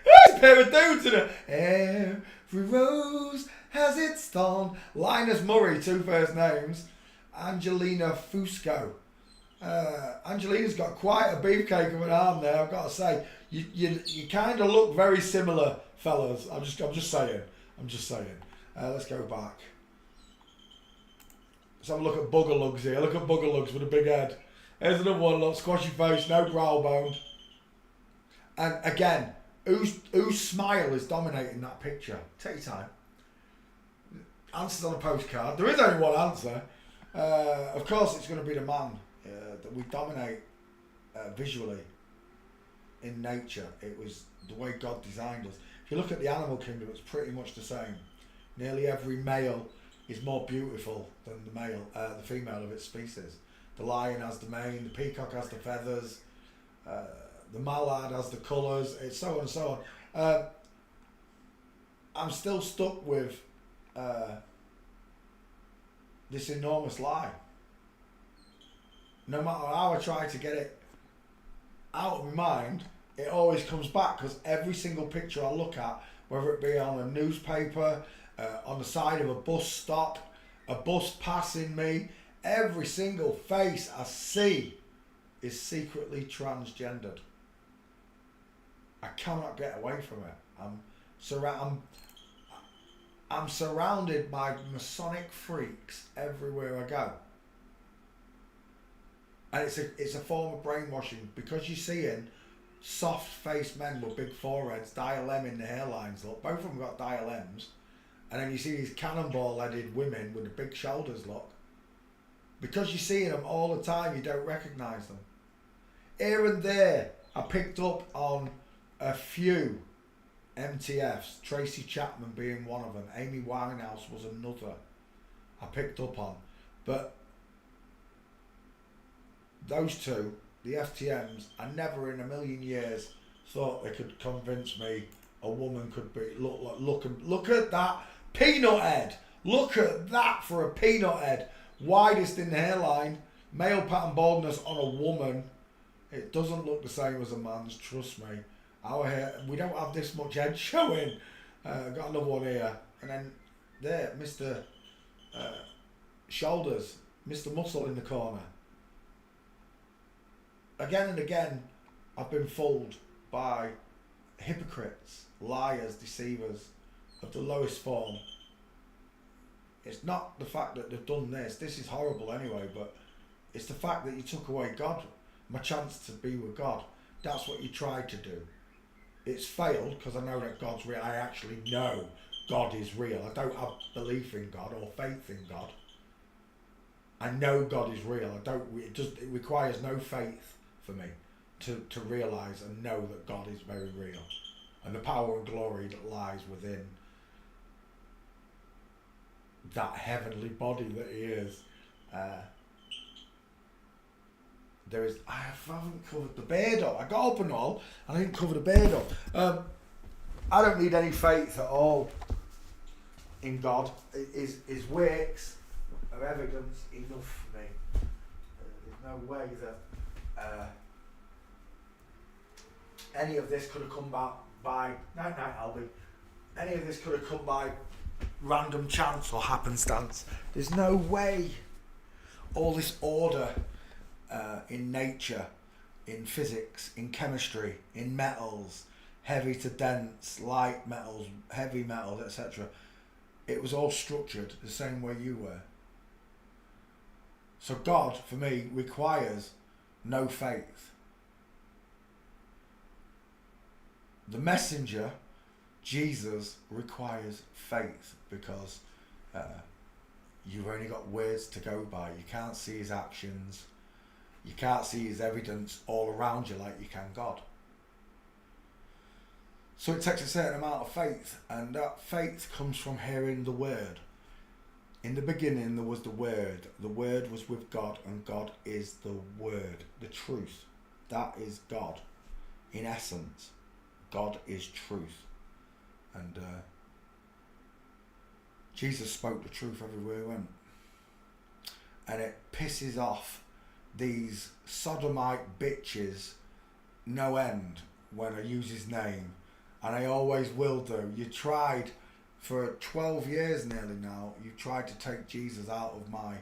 There's a pair of dudes in it. Every rose has its thorn. Linus Murray, 2 first names. Angelina Fusco. Angelina's got quite a beefcake of an arm there, I've got to say. You kind of look very similar, fellas. I'm just saying. Let's go back. Let's have a look at Bugger Lugs here. Look at Bugger Lugs with a big head. There's another one, look, squashy face, no brow bone. And again, whose smile is dominating that picture? Take your time. Answers on a postcard. There is only one answer. Of course, it's going to be the man that we dominate visually in nature. It was the way God designed us. If you look at the animal kingdom, it's pretty much the same. Nearly every male is more beautiful than the female of its species. The lion has the mane, the peacock has the feathers, the mallard has the colours, it's so on and so on. I'm still stuck with this enormous lie. No matter how I try to get it out of my mind, it always comes back, because every single picture I look at, whether it be on a newspaper, on the side of a bus stop, a bus passing me, every single face I see is secretly transgendered. I cannot get away from it. I'm surrounded by Masonic freaks everywhere I go. And it's a form of brainwashing, because you're seeing soft-faced men with big foreheads, dial M in the hairlines. Look, both of them got dial M's. And then you see these cannonball-headed women with the big shoulders, look. Because you're seeing them all the time, you don't recognise them. Here and there, I picked up on a few MTFs, Tracy Chapman being one of them, Amy Winehouse was another I picked up on. But those two, the FTMs, I never in a million years thought they could convince me a woman could be look at that peanut head. Look at that for a peanut head. Widest in the hairline, male pattern baldness on a woman. It doesn't look the same as a man's, trust me. Our hair, we don't have this much head showing. Got another one here. And then there, Mr. Shoulders. Mr. Muscle in the corner. Again and again, I've been fooled by hypocrites, liars, deceivers of the lowest form. It's not the fact that they've done this is horrible anyway, but it's the fact that you took away God, my chance to be with God. That's what you tried to do. It's failed because I know that God's real. I actually know God is real. I don't have belief in God or faith in God. I know God is real. It requires no faith for me to realise and know that God is very real. And the power and glory that lies within that heavenly body that he is. I haven't covered the beard up. I got up and all, and I didn't cover the beard up. I don't need any faith at all in God. His works are evidence enough for me. There's no way that any of this could have come back by night, Albie. Any of this could have come by random chance or happenstance. There's no way all this order in nature, in physics, in chemistry, in metals, heavy to dense, light metals, heavy metals, etc. It was all structured the same way you were. So God, for me, requires no faith. The messenger, Jesus, requires faith because you've only got words to go by. You can't see his actions. You can't see his evidence all around you like you can God. So it takes a certain amount of faith, and that faith comes from hearing the word. In the beginning there was the word was with God, and God is the word, the truth. That is God. In essence, God is truth. And Jesus spoke the truth everywhere he went. And it pisses off these sodomite bitches no end when I use his name, and I always will do. You tried for 12 years nearly now, you tried to take Jesus out of my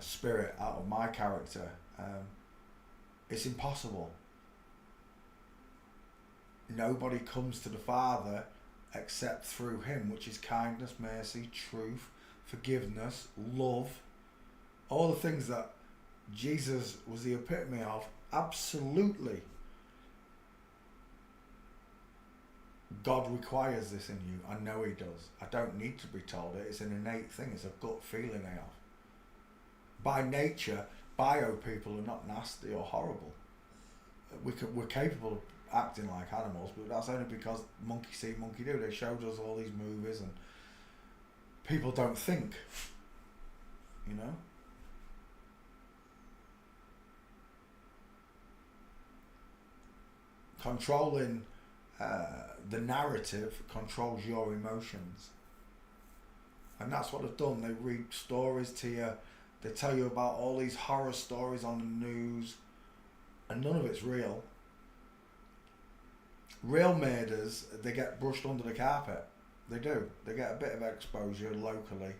spirit, out of my character. It's impossible. Nobody comes to the Father except through him, which is kindness, mercy, truth, forgiveness, love, all the things that Jesus was the epitome of. Absolutely. God requires this in you. I know he does. I don't need to be told it. It's an innate thing. It's a gut feeling I have. By nature, bio people are not nasty or horrible. We're capable of acting like animals, but that's only because monkey see, monkey do. They showed us all these movies, and people don't think, you know. Controlling the narrative controls your emotions, and that's what they've done. They read stories to you, they tell you about all these horror stories on the news, and none of it's real. Real murders, they get brushed under the carpet. They do. They get a bit of exposure locally,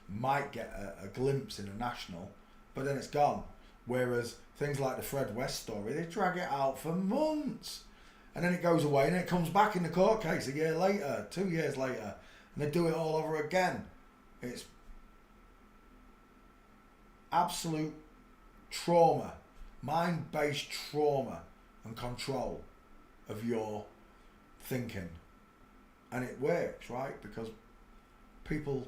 might get a glimpse in a national, but then it's gone. Whereas things like the Fred West story, they drag it out for months, and then it goes away, and then it comes back in the court case a year later, 2 years later, and they do it all over again. It's absolute trauma, mind-based trauma and control of your thinking, and it works, right? Because people,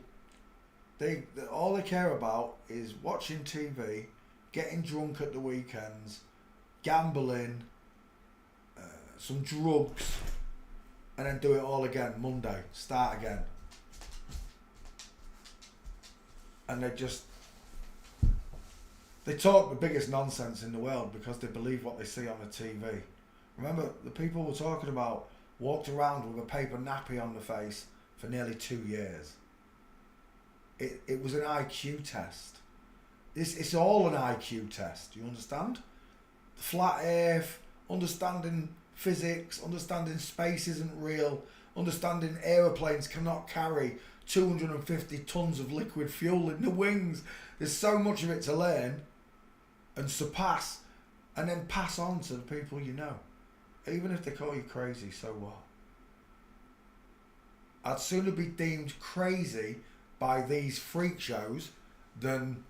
all they care about is watching TV, getting drunk at the weekends, gambling, some drugs, and then do it all again Monday, start again. And they talk the biggest nonsense in the world because they believe what they see on the TV. Remember, the people we're talking about walked around with a paper nappy on the face for nearly 2 years. It was an IQ test. It's all an IQ test, do you understand? The flat earth, understanding physics, understanding space isn't real, understanding aeroplanes cannot carry 250 tons of liquid fuel in the wings. There's so much of it to learn and surpass, and then pass on to the people you know. Even if they call you crazy, so what? I'd sooner be deemed crazy by these freak shows than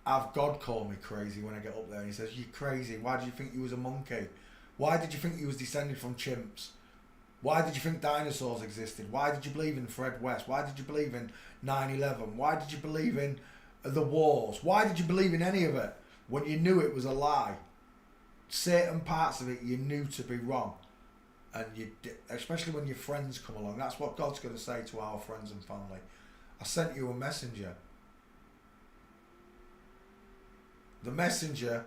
have God call me crazy when I get up there and he says, "You're crazy. Why did you think you was a monkey? Why did you think you was descended from chimps? Why did you think dinosaurs existed? Why did you believe in Fred West? Why did you believe in 9/11? Why did you believe in the wars? Why did you believe in any of it when you knew it was a lie? Certain parts of it you knew to be wrong." And especially when your friends come along, that's what God's going to say to our friends and family. I sent you a messenger. The messenger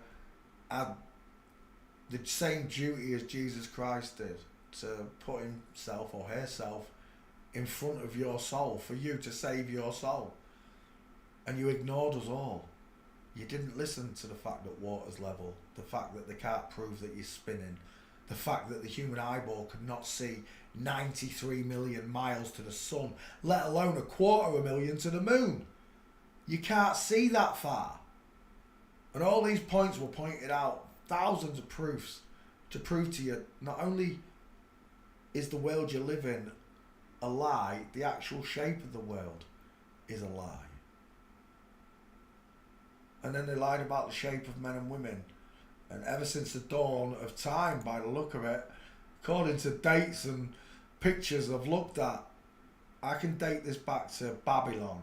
had the same duty as Jesus Christ did, to put himself or herself in front of your soul for you to save your soul. And you ignored us all. You didn't listen to the fact that water's level, the fact that they can't prove that you're spinning, the fact that the human eyeball could not see 93 million miles to the sun, let alone 250,000 to the moon. You can't see that far. And all these points were pointed out, thousands of proofs to prove to you not only is the world you live in a lie, the actual shape of the world is a lie. And then they lied about the shape of men and women. And ever since the dawn of time, by the look of it, according to dates and pictures I've looked at, I can date this back to Babylon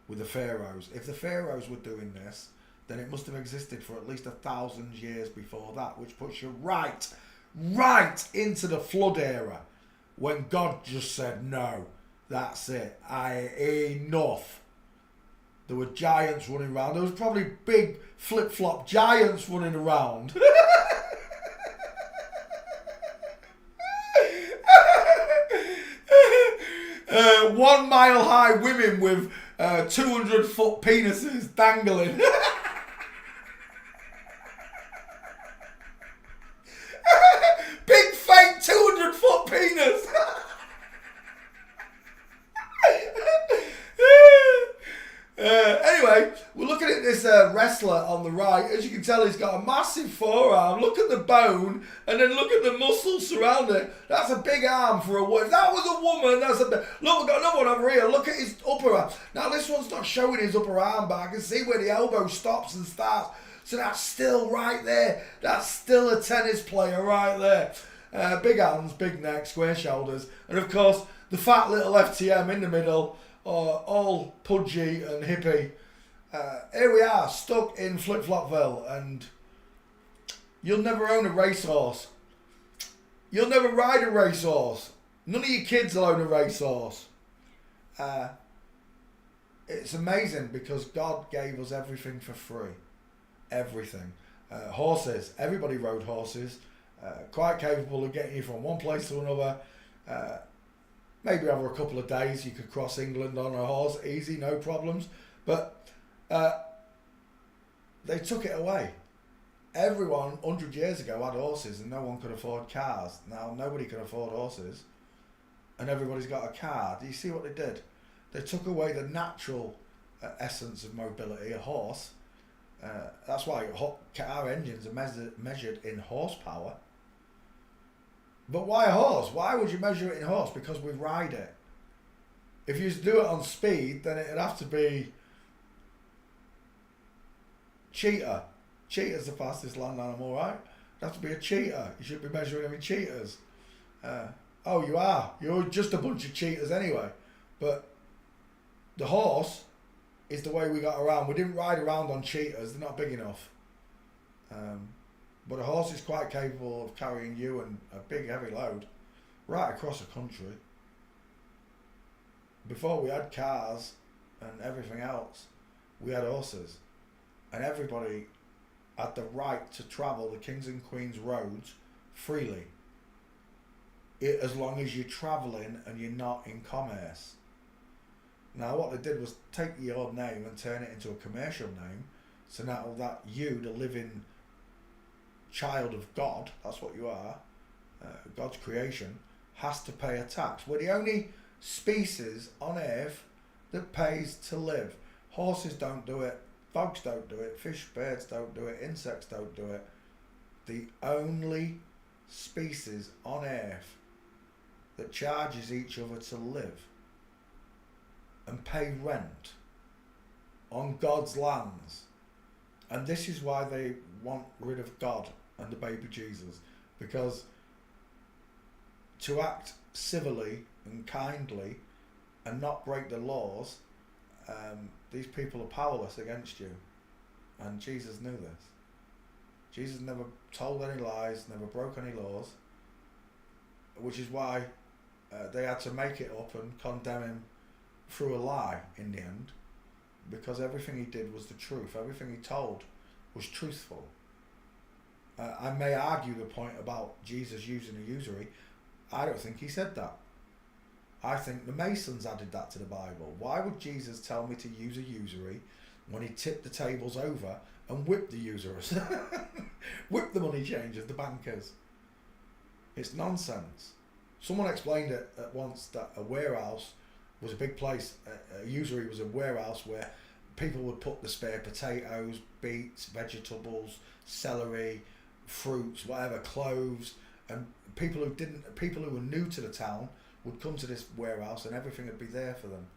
with the pharaohs. If the pharaohs were doing this, then it must have existed for at least 1,000 years before that, which puts you right into the flood era, when God just said, "No, that's it, enough." There were giants running around. There was probably big flip-flop giants running around. 1 mile high women with 200-foot penises dangling. Big fake 200-foot penis. Anyway, we're looking at this wrestler on the right. As you can tell, he's got a massive forearm. Look at the bone, and then look at the muscles surrounding it. That's a big arm for a woman. If that was a woman, that's a big... Look, we've got another one over here. Look at his upper arm. Now, this one's not showing his upper arm, but I can see where the elbow stops and starts. So that's still right there. That's still a tennis player right there. Big hands, big neck, square shoulders. And, of course, the fat little FTM in the middle. All pudgy and hippie. Here we are, stuck in Flip-Flopville, and you'll never own a racehorse. You'll never ride a racehorse. None of your kids will own a racehorse. It's amazing because God gave us everything for free. Everything. Horses. Everybody rode horses. Quite capable of getting you from one place to another. Maybe over a couple of days you could cross England on a horse, easy, no problems. But they took it away. Everyone 100 years ago had horses and no one could afford cars. Now nobody can afford horses and everybody's got a car. Do you see what they did? They took away the natural essence of mobility, a horse. That's why car engines are measured in horsepower. But why a horse? Why would you measure it in horse? Because we ride it. If you do it on speed, then it'd have to be cheetah. Cheetah's the fastest land animal, right? It'd have to be a cheetah. You should be measuring them in cheetahs. Oh, you are. You're just a bunch of cheetahs anyway. But the horse is the way we got around. We didn't ride around on cheetahs. They're not big enough. But a horse is quite capable of carrying you and a big heavy load right across the country. Before we had cars and everything else, we had horses. And everybody had the right to travel the Kings and Queens roads freely. As long as you're travelling and you're not in commerce. Now what they did was take your name and turn it into a commercial name. So now that you, the living child of God, that's what you are, God's creation, has to pay a tax. We're the only species on earth that pays to live. Horses don't do it, dogs don't do it, fish, birds don't do it, insects don't do it. The only species on earth that charges each other to live and pay rent on God's lands. And this is why they want rid of God and the baby Jesus, because to act civilly and kindly and not break the laws, these people are powerless against you. And Jesus knew this. Jesus never told any lies, never broke any laws, which is why they had to make it up and condemn him through a lie in the end, because everything he did was the truth. Everything he told was truthful. I may argue the point about Jesus using a usury. I don't think he said that. I think the Masons added that to the Bible. Why would Jesus tell me to use a usury when he tipped the tables over and whipped the usurers? Whipped the money changers, the bankers. It's nonsense. Someone explained it at once that a warehouse was a big place. A usury was a warehouse where people would put the spare potatoes, beets, vegetables, celery, fruits, whatever, cloves, and people who were new to the town would come to this warehouse and everything would be there for them.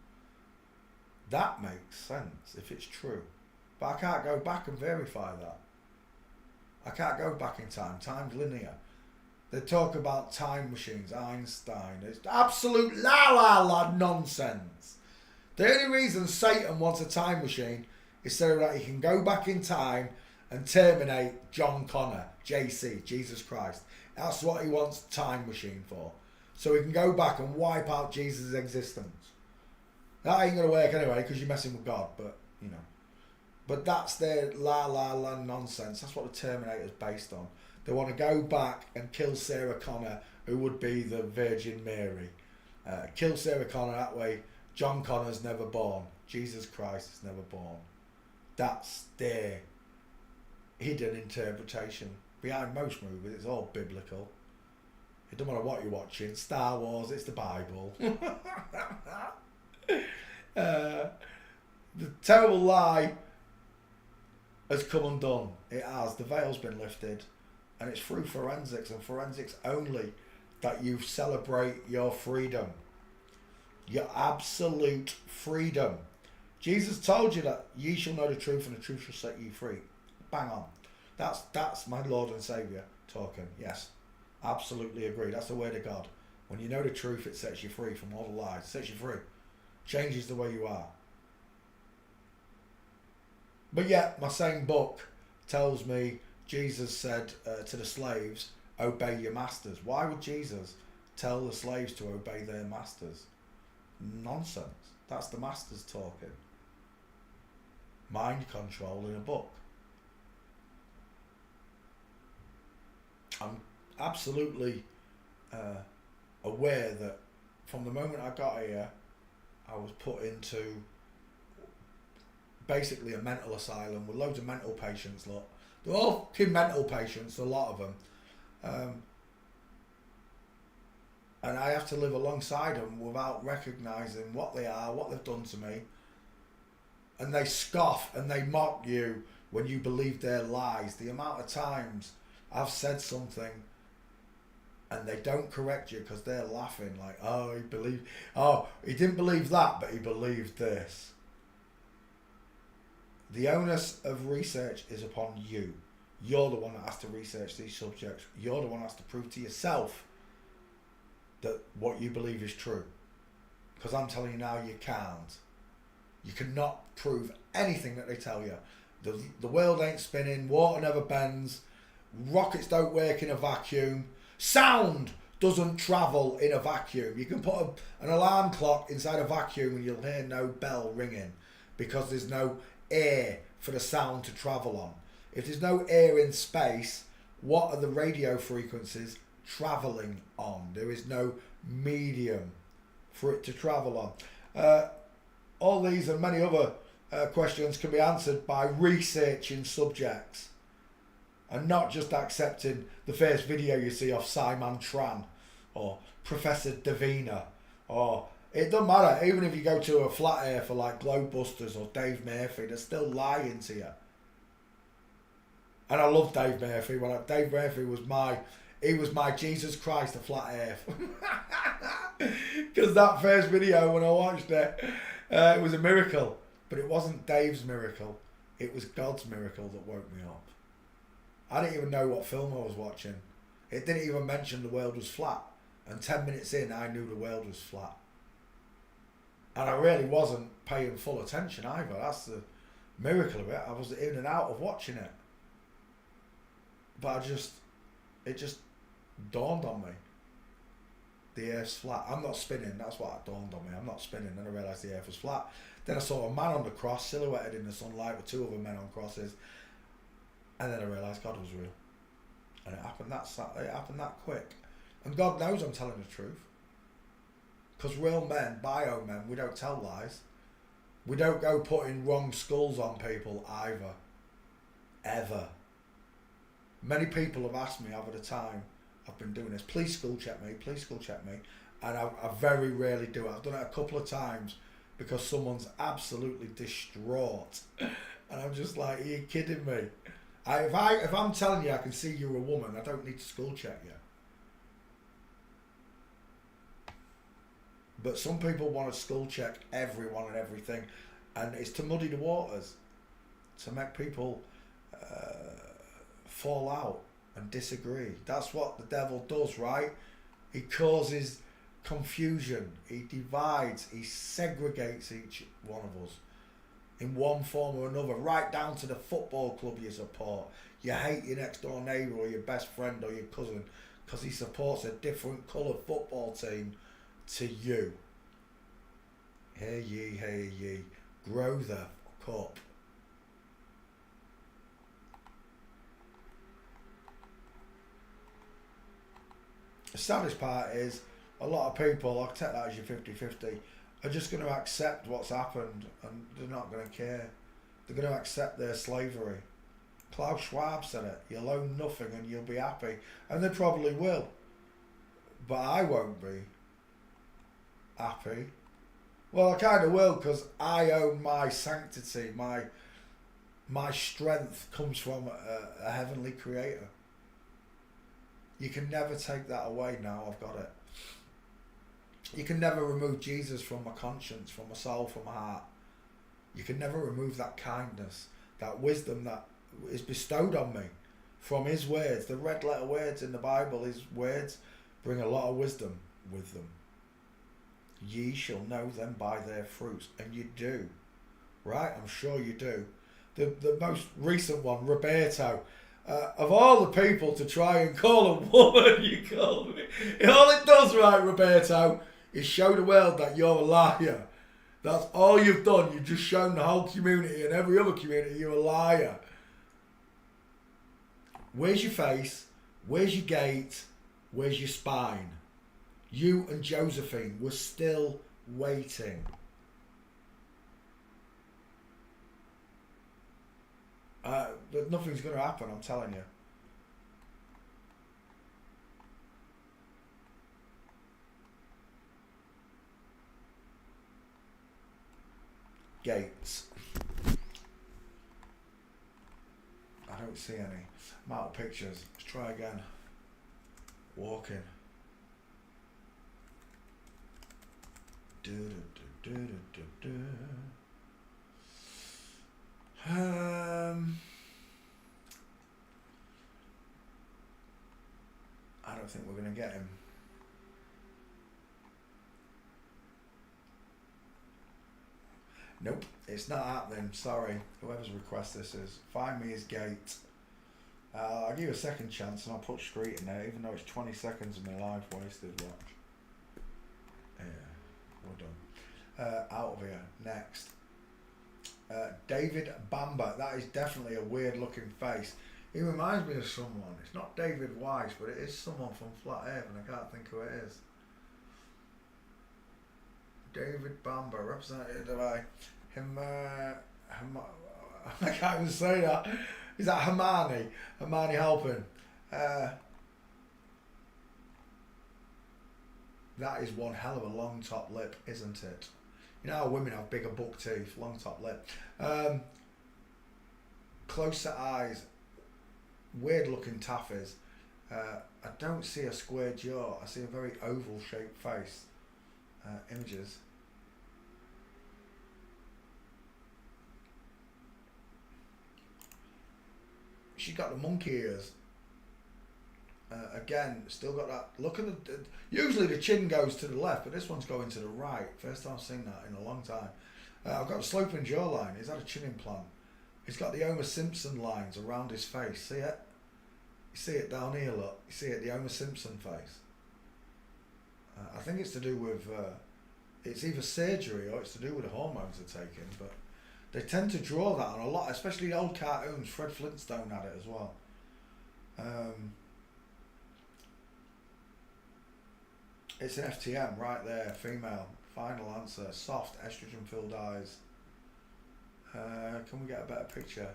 That makes sense if it's true. But I can't go back and verify that. I can't go back in time. Time's linear. They talk about time machines, Einstein. It's absolute la nonsense. The only reason Satan wants a time machine is so that he can go back in time and terminate John Connor, JC, Jesus Christ. That's what he wants a time machine for. So he can go back and wipe out Jesus' existence. That ain't going to work anyway because you're messing with God, but, you know. But that's their la nonsense. That's what the Terminator's based on. They want to go back and kill Sarah Connor, who would be the Virgin Mary. Kill Sarah Connor, that way John Connor's never born. Jesus Christ is never born. That's their hidden interpretation. Behind most movies, it's all biblical. It doesn't matter what you're watching. Star Wars, it's the Bible. The terrible lie has come undone. It has. The veil's been lifted. And it's through forensics and forensics only that you celebrate your freedom. Your absolute freedom. Jesus told you that ye shall know the truth and the truth shall set you free. Bang on. That's my Lord and Saviour talking. Yes. Absolutely agree. That's the word of God. When you know the truth, it sets you free from all the lies. It sets you free. Changes the way you are. But yet, my same book tells me Jesus said to the slaves, obey your masters. Why would Jesus tell the slaves to obey their masters? Nonsense. That's the masters talking. Mind control in a book. I'm absolutely aware that from the moment I got here, I was put into basically a mental asylum with loads of mental patients. Look, they're all mental patients, a lot of them, and I have to live alongside them without recognising what they are, what they've done to me, and they scoff and they mock you when you believe their lies. The amount of times I've said something and they don't correct you because they're laughing like, he didn't believe that, but he believed this. The onus of research is upon you. You're the one that has to research these subjects. You're the one that has to prove to yourself that what you believe is true. Because I'm telling you now, you can't. You cannot prove anything that they tell you. The world ain't spinning, water never bends, rockets don't work in a vacuum, sound doesn't travel in a vacuum. You can put an alarm clock inside a vacuum and you'll hear no bell ringing because there's no air for the sound to travel on. If there's no air in space, what are the radio frequencies travelling on? There is no medium for it to travel on. All these and many other questions can be answered by researching subjects and not just accepting the first video you see of Simon Tran or Professor Davina or It doesn't matter. Even if you go to a flat earther like Globebusters or Dave Murphy, they're still lying to you. And I love Dave Murphy. Dave Murphy was my Jesus Christ of flat earth. Because that first video when I watched it, it was a miracle. But it wasn't Dave's miracle. It was God's miracle that woke me up. I didn't even know what film I was watching. It didn't even mention the world was flat. And 10 minutes in, I knew the world was flat. And I really wasn't paying full attention either. That's the miracle of it. I was in and out of watching it. But it just dawned on me. The earth's flat. I'm not spinning. That's what dawned on me. I'm not spinning. Then I realised the earth was flat. Then I saw a man on the cross, silhouetted in the sunlight with two other men on crosses. And then I realised God was real. And it happened that quick. And God knows I'm telling the truth. Because real men, bio men, we don't tell lies. We don't go putting wrong skulls on people either. Ever. Many people have asked me over the time I've been doing this, please skull check me, please skull check me. And I very rarely do it. I've done it a couple of times because someone's absolutely distraught. And I'm just like, are you kidding me? If I'm telling you I can see you're a woman, I don't need to skull check you. But some people want to skull check everyone and everything, and it's to muddy the waters, to make people fall out and disagree. That's what the devil does, right? He causes confusion, he divides, he segregates each one of us in one form or another, right down to the football club you support. You hate your next door neighbour or your best friend or your cousin because he supports a different coloured football team to you. Hear ye, grow the fuck up. The saddest part is a lot of people, I'll take that as your 50-50, are just going to accept what's happened and they're not going to care. They're going to accept their slavery. Klaus Schwab said it, you'll own nothing and you'll be happy. And they probably will. But I won't be happy. Well, I kind of will, because I own my sanctity. My strength comes from a heavenly creator. You can never take that away now I've got it. You can never remove Jesus from my conscience, from my soul, from my heart. You can never remove that kindness, that wisdom that is bestowed on me from his words. The red letter words in the Bible, his words bring a lot of wisdom with them. Ye shall know them by their fruits. And you do. Right? I'm sure you do. The most recent one, Roberto. Of all the people to try and call a woman, you called me. All it does, right, Roberto, is show the world that you're a liar. That's all you've done. You've just shown the whole community and every other community you're a liar. Where's your face? Where's your gait? Where's your spine? You and Josephine were still waiting. But nothing's going to happen, I'm telling you. Gates. I don't see any. I'm out of pictures. Let's try again. Walking. I don't think we're going to get him. Nope, it's not happening. Sorry, whoever's request this is. Find me his gate. I'll give you a second chance and I'll put street in there, even though it's 20 seconds of my life wasted. Watch. Yeah, we're done. Out of here. Next. David Bamber. That is definitely a weird looking face. He reminds me of someone. It's not David Weiss, but it is someone from Flat Earth, and I can't think who it is. David Bamber, represented by I can't even say that. Is that Hermione? Hermione Halpin. That is one hell of a long top lip, isn't it? You know how women have bigger buck teeth, long top lip. Close set eyes, weird looking taffies. I don't see a square jaw, I see a very oval shaped face. Images. She's got the monkey ears. Again, still got that. Look at the. Usually the chin goes to the left, but this one's going to the right. First time I've seen that in a long time. I've got a sloping jawline. He's had a chin implant. He's got the Homer Simpson lines around his face. See it? You see it down here, look. You see it, the Homer Simpson face. I think it's to do with. It's either surgery or it's to do with the hormones they're taking, but they tend to draw that on a lot, especially the old cartoons. Fred Flintstone had it as well. It's an FTM right there, female. Final answer. Soft, estrogen-filled eyes. Can we get a better picture?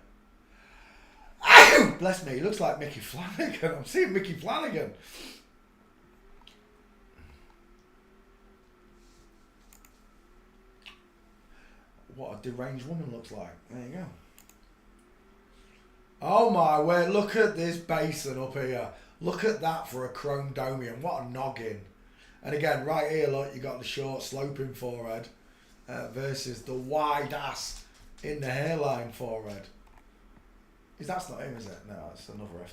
Bless me, he looks like Mickey Flanagan. I'm seeing Mickey Flanagan. What a deranged woman looks like. There you go. Oh my word, look at this basin up here. Look at that for a chrome domium. What a noggin. And again, right here, look, you got the short sloping forehead versus the wide ass in the hairline forehead. That's not him, is it? No, it's another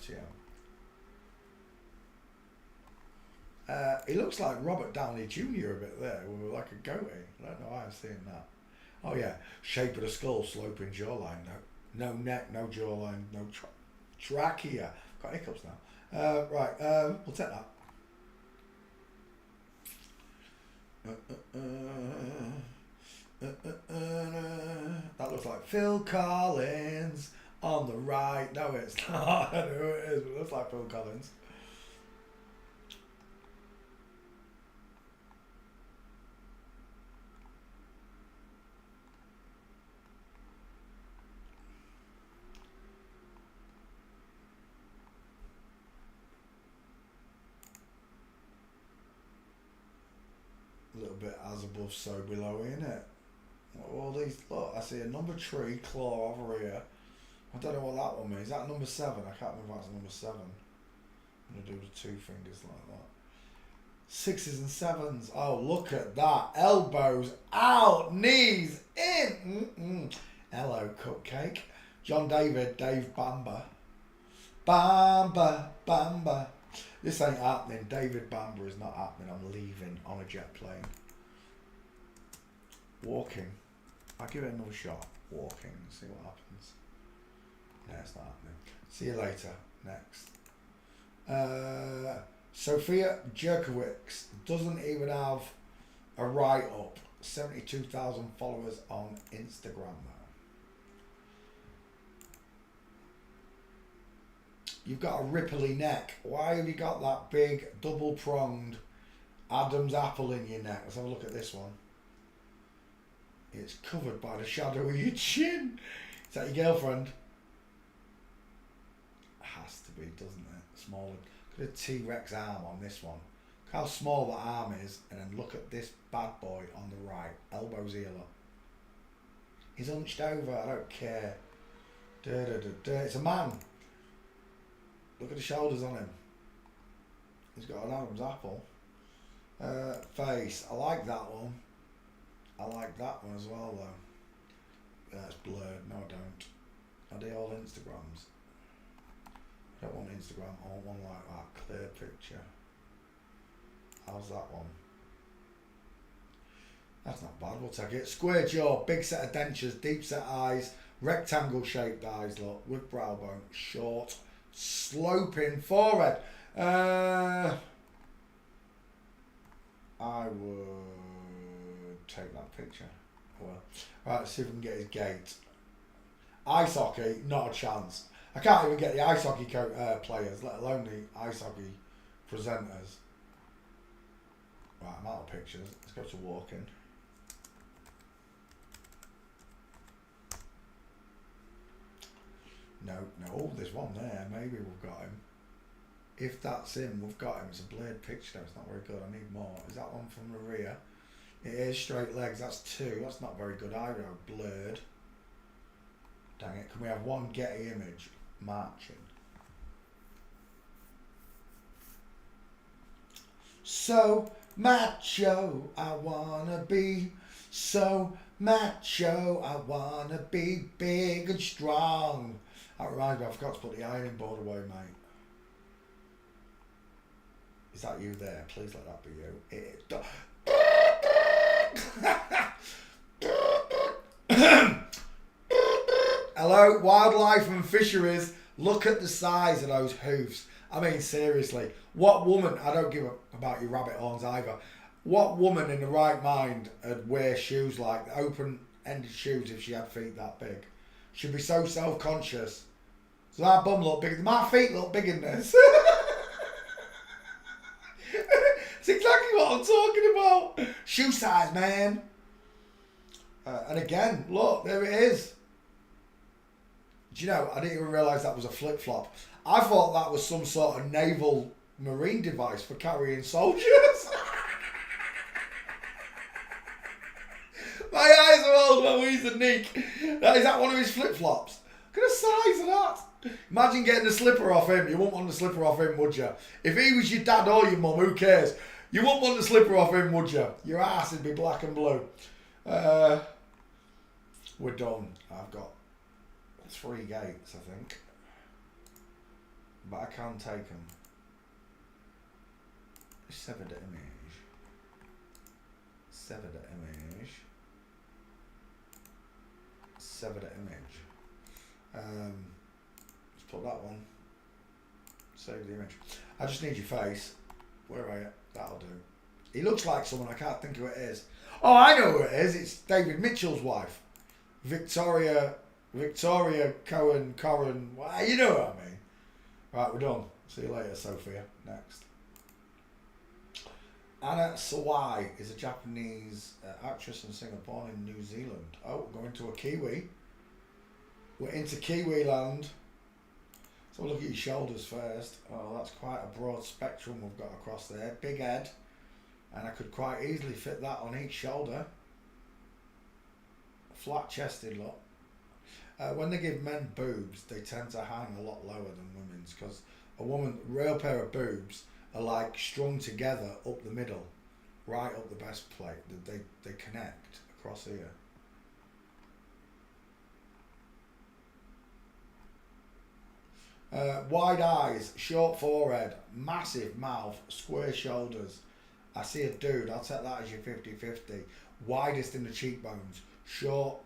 FTM. He looks like Robert Downey Jr. a bit there, with like a goatee. I don't know why I'm seeing that. Oh yeah, shape of the skull, sloping jawline. No neck, no jawline, no trachea. Got hiccups now. Right, we'll take that. That looks like Phil Collins on the right. No, it's not. I don't know who it is, but it looks like Phil Collins. A little bit as above, so below, isn't it? All these, look, I see a number 3 claw over here. I don't know what that one means. Is that number 7? I can't remember if that's number 7. I'm going to do the 2 fingers like that. 6s and 7s. Oh, look at that. Elbows out, knees in. Hello, cupcake. John David, Dave Bamber. Bamber. This ain't happening. David Bamber is not happening. I'm leaving on a jet plane. Walking. I'll give it another shot. Walking. See what happens. No, it's not happening. See you later. Next. Sophia Jerkowicz doesn't even have a write-up. 72,000 followers on Instagram now. You've got a ripply neck. Why have you got that big double-pronged Adam's apple in your neck? Let's have a look at this one. It's covered by the shadow of your chin. Is that your girlfriend? It has to be, doesn't it? Smaller. Look at the T-Rex arm on this one. Look how small the arm is, and then look at this bad boy on the right. Elbows here, look. He's hunched over. I don't care. It's a man. Look at the shoulders on him. He's got an Adam's apple. Face. I like that one. I like that one as well, though. That's blurred. No, I don't. Are they all Instagrams? I don't want Instagram. I want one like that. Clear picture. How's that one? That's not bad. We'll take it. Square jaw. Big set of dentures. Deep set eyes. Rectangle shaped eyes, look. With brow bone. Short. Sloping forehead. I would take that picture. Well, right, let's see if we can get his gait. Ice hockey, not a chance. I can't even get the ice hockey players, let alone the ice hockey presenters. Right, I'm out of pictures. Let's go to walking. No. Oh, there's one there. Maybe we've got him. If that's him, we've got him. It's a blurred picture. It's not very good. I need more. Is that one from the rear? It is straight legs. That's 2. That's not very good either. Blurred. Dang it. Can we have one Getty image marching? So macho, I wanna be. So macho, I wanna be big and strong. That reminds me, I forgot to put the ironing board away, mate. Is that you there? Please let that be you. Hello, wildlife and fisheries. Look at the size of those hoofs. I mean, seriously, what woman, I don't give a about your rabbit horns either, what woman in the right mind would wear shoes like open-ended shoes if she had feet that big? She'd be so self-conscious. So that bum look big, my feet look big in this. It's exactly what I'm talking about. Shoe size, man. And again, look, there it is. Do you know, I didn't even realise that was a flip-flop. I thought that was some sort of naval marine device for carrying soldiers. My eyes are old when we used to Nick. Is that one of his flip-flops? Look at the size of that. Imagine getting the slipper off him. You wouldn't want the slipper off him, would you? If he was your dad or your mum, who cares? You wouldn't want the slipper off him, would you? Your ass would be black and blue. We're done. I've got 3 gates, I think. But I can't take them. Sever the image. Sever the image. Sever the image. Let's put that one. Save the image. I just need your face. Where are you? That'll do. He looks like someone, I can't think who it is. Oh, I know who it is. It's David Mitchell's wife. Victoria Cohen, well, you know what I mean. Right, we're done. See you later, Sophia. Next. Anna Sawai is a Japanese actress and singer born in New Zealand. Oh, we're going to a Kiwi. We're into Kiwi land. So look at your shoulders first. Oh, that's quite a broad spectrum we've got across there. Big head. And I could quite easily fit that on each shoulder. Flat chested look. When they give men boobs, they tend to hang a lot lower than women's, because a real pair of boobs are like strung together up the middle, right up the breast plate. They connect across here. Wide eyes, short forehead, massive mouth, square shoulders. I see a dude, I'll take that as your 50-50. Widest in the cheekbones, short,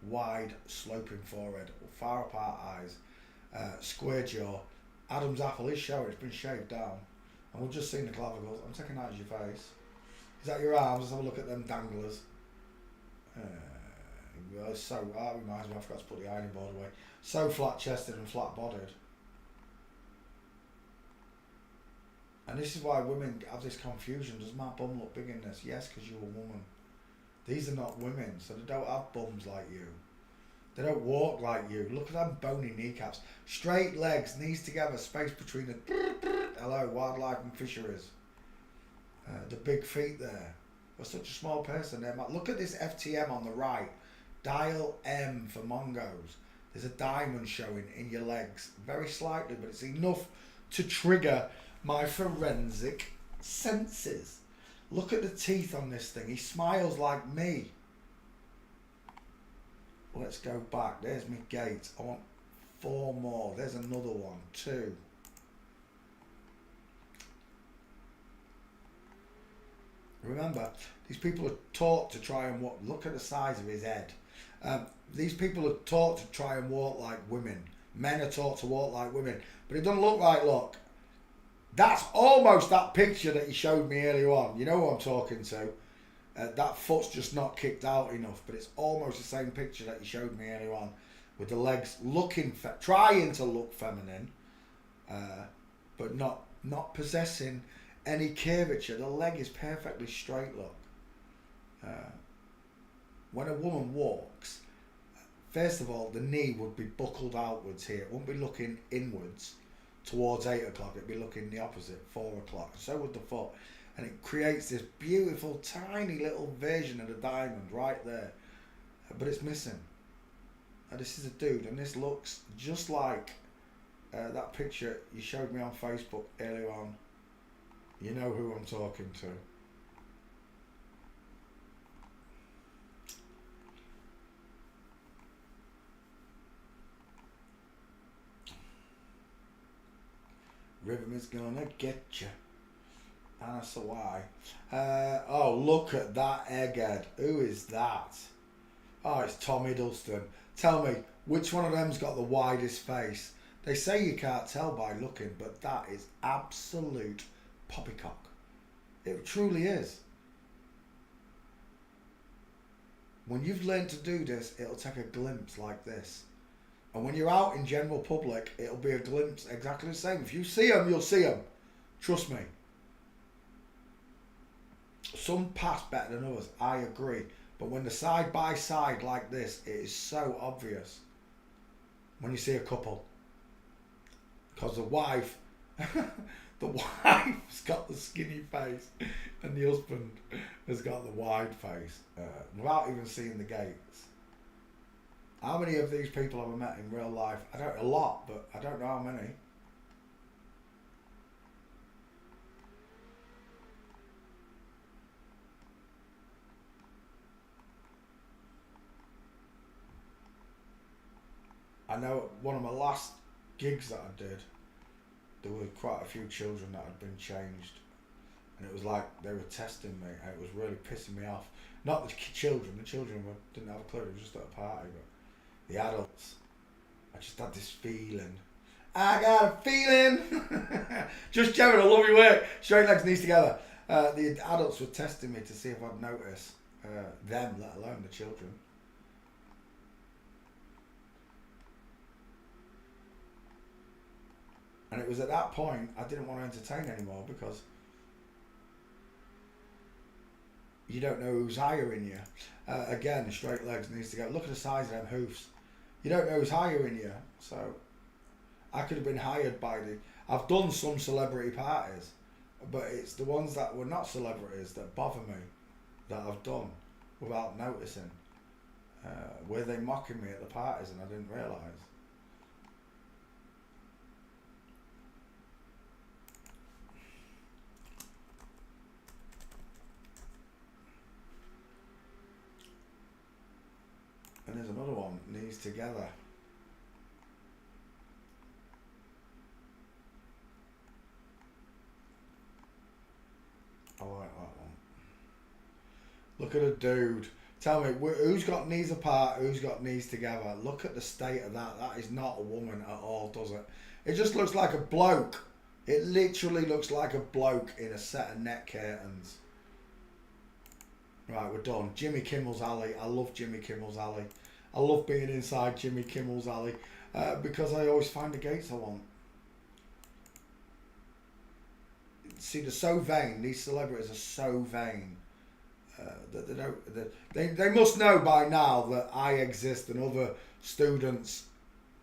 wide, sloping forehead, far apart eyes, square jaw. Adam's apple is showing, it's been shaved down. And we've just seen the clavicles. I'm taking that as your face. Is that your arms? Let's have a look at them danglers. That reminds me, I forgot to put the ironing board away. So flat chested and flat bodied. And this is why women have this confusion. Does my bum look big in this? Yes, because you're a woman. These are not women, so they don't have bums like you. They don't walk like you. Look at them bony kneecaps. Straight legs, knees together, space between the... Hello, wildlife and fisheries. The big feet there. We're such a small person there. Look at this FTM on the right. Dial M for Mongos. There's a diamond showing in your legs. Very slightly, but it's enough to trigger my forensic senses. Look at the teeth on this thing. He smiles like me. Let's go back. There's my gate. I want 4 more. There's another one. 2. Remember, these people are taught to try and walk. Look at the size of his head. These people are taught to try and walk like women. Men are taught to walk like women. But it doesn't look right, look. That's almost that picture that you showed me earlier on. You know who I'm talking to. That foot's just not kicked out enough, but it's almost the same picture that you showed me earlier on, with the legs trying to look feminine, but not possessing any curvature. The leg is perfectly straight, look. When a woman walks, first of all, the knee would be buckled outwards here. It won't be looking inwards towards 8 o'clock, it'd be looking the opposite, 4 o'clock. So would the foot. And it creates this beautiful, tiny little version of the diamond right there. But it's missing. And this is a dude, and this looks just like that picture you showed me on Facebook earlier on. You know who I'm talking to. Rhythm is gonna get you. And that's why. Oh, look at that egghead. Who is that? Oh, it's Tom Hiddleston. Tell me, which one of them's got the widest face? They say you can't tell by looking, but that is absolute poppycock. It truly is. When you've learned to do this, it'll take a glimpse like this. And when you're out in general public, it'll be a glimpse exactly the same. If you see them, you'll see them. Trust me. Some pass better than others, I agree. But when they're side by side like this, it is so obvious when you see a couple. Because the wife, the wife's got the skinny face and the husband has got the wide face. Without even seeing the gates. How many of these people have I met in real life? I don't, a lot, but I don't know how many. I know one of my last gigs that I did, there were quite a few children that had been changed. And it was like they were testing me, and it was really pissing me off. Not the children didn't have a clue, it was just at a party, but the adults, I just had this feeling. I got a feeling! Just Jared, I love your work. Straight legs, knees together. The adults were testing me to see if I'd notice them, let alone the children. And it was at that point I didn't want to entertain anymore, because you don't know who's hiring you. Again, straight legs needs to go. Look at the size of them hoofs. You don't know who's hiring you. So I could have been hired by I've done some celebrity parties, but it's the ones that were not celebrities that bother me, that I've done without noticing. Were they mocking me at the parties and I didn't realise? And there's another one, knees together. I like that one. Look at a dude. Tell me, who's got knees apart, who's got knees together? Look at the state of that. That is not a woman at all, does it? It just looks like a bloke. It literally looks like a bloke in a set of neck curtains. Right, we're done. Jimmy Kimmel's Alley. I love Jimmy Kimmel's Alley. I love being inside Jimmy Kimmel's Alley because I always find the gates I want. See, they're so vain. These celebrities are so vain that they don't. They must know by now that I exist and other students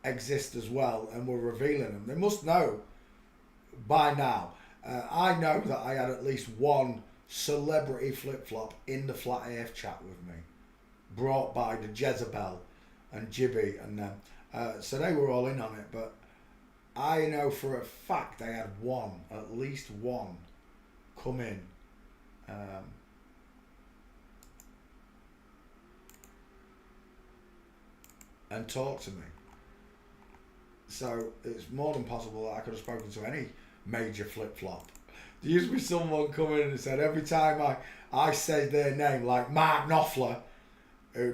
exist as well, and we're revealing them. They must know by now. I know that I had at least one celebrity flip-flop in the Flat Earth chat with me, brought by the Jezebel and Jibby and them. So they were all in on it, but I know for a fact they had one, at least one, come in. And talk to me. So it's more than possible that I could have spoken to any major flip-flop. There used to be someone come in and said every time I said their name, like Mark Knopfler,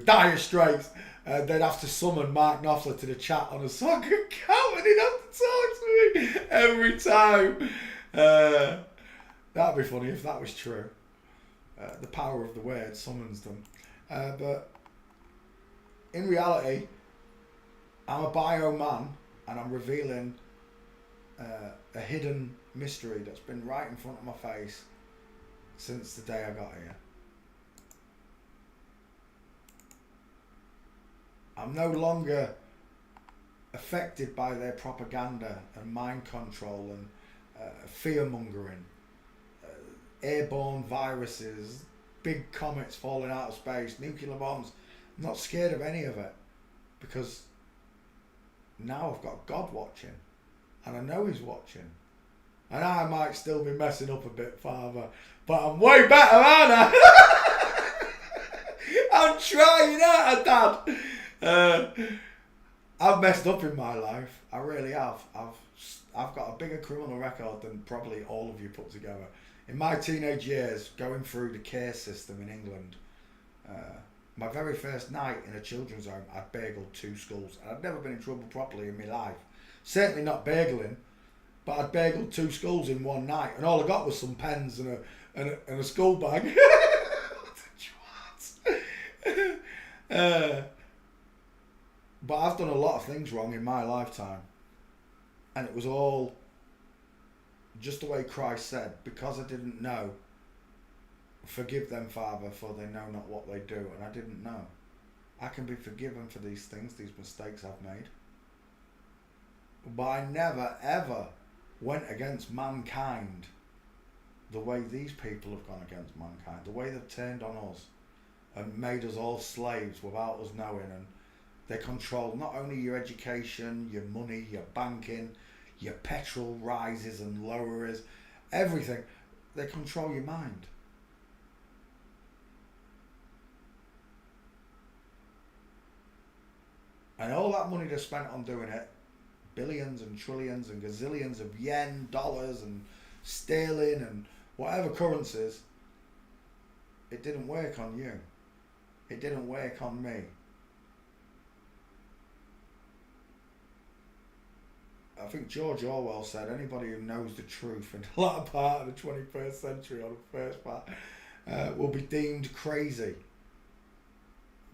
Dire Straits, they'd have to summon Mark Knopfler to the chat on a soccer account, and he'd have to talk to me every time. That'd be funny if that was true. The power of the word summons them. But in reality, I'm a bio man, and I'm revealing a hidden mystery that's been right in front of my face since the day I got here. I'm no longer affected by their propaganda and mind control and fear mongering, airborne viruses, big comets falling out of space, nuclear bombs. I'm not scared of any of it because now I've got God watching and I know He's watching. And I might still be messing up a bit, Father, but I'm way better, aren't I? I'm trying out, Dad. I've messed up in my life. I really have. I've got a bigger criminal record than probably all of you put together. In my teenage years, going through the care system in England, my very first night in a children's home, I bageled 2 schools. I'd never been in trouble properly in my life. Certainly not bagling, but I'd bageled 2 schools in one night, and all I got was some pens and a school bag. But I've done a lot of things wrong in my lifetime, and it was all just the way Christ said, because I didn't know, forgive them, Father, for they know not what they do. And I didn't know. I can be forgiven for these things, these mistakes I've made. But I never ever went against mankind the way these people have gone against mankind, the way they've turned on us and made us all slaves without us knowing. And they control not only your education, your money, your banking, your petrol rises and lowers, everything. They control your mind. And all that money they spent on doing it, billions and trillions and gazillions of yen, dollars and sterling and whatever currencies, it didn't work on you. It didn't work on me. I think George Orwell said anybody who knows the truth in the latter part of the 21st century, or the first part, will be deemed crazy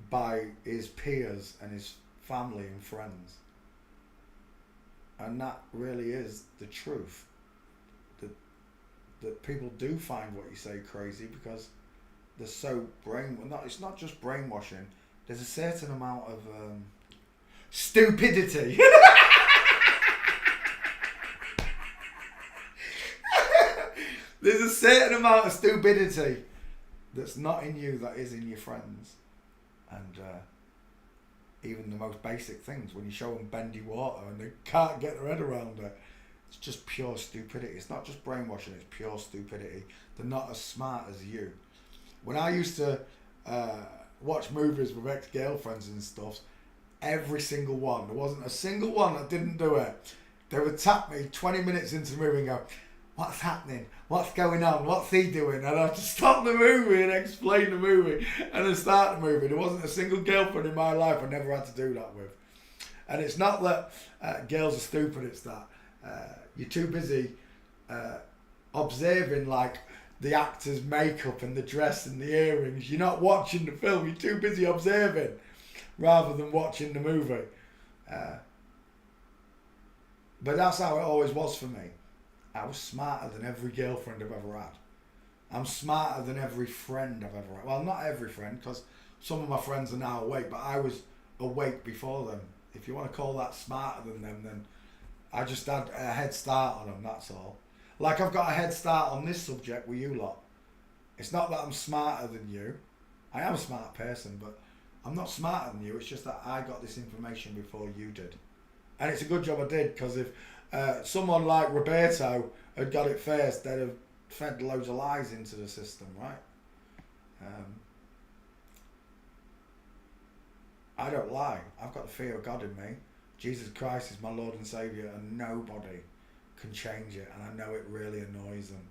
by his peers and his family and friends. And that really is the truth. That people do find what you say crazy because they're so it's not just brainwashing. There's a certain amount of stupidity. There's a certain amount of stupidity that's not in you that is in your friends. And even the most basic things, when you show them bendy water and they can't get their head around it, it's just pure stupidity. It's not just brainwashing, it's pure stupidity. They're not as smart as you. When I used to watch movies with ex-girlfriends and stuff, every single one, there wasn't a single one that didn't do it. They would tap me 20 minutes into the movie and go, what's happening? What's going on? What's he doing? And I'd have to stop the movie and explain the movie and then start the movie. There wasn't a single girlfriend in my life I never had to do that with. And it's not that girls are stupid, it's that you're too busy observing like the actor's makeup and the dress and the earrings. You're not watching the film, you're too busy observing rather than watching the movie. But that's how it always was for me. I was smarter than every girlfriend I've ever had. I'm smarter than every friend I've ever had. Well, not every friend, because some of my friends are now awake, but I was awake before them. If you want to call that smarter than them, then I just had a head start on them, that's all. Like I've got a head start on this subject with you lot. It's not that I'm smarter than you. I am a smart person, but I'm not smarter than you. It's just that I got this information before you did. And it's a good job I did, because if someone like Roberto had got it first, they'd have fed loads of lies into the system, right? I don't lie. I've got the fear of God in me. Jesus Christ is my Lord and Saviour, and nobody can change it, and I know it really annoys them.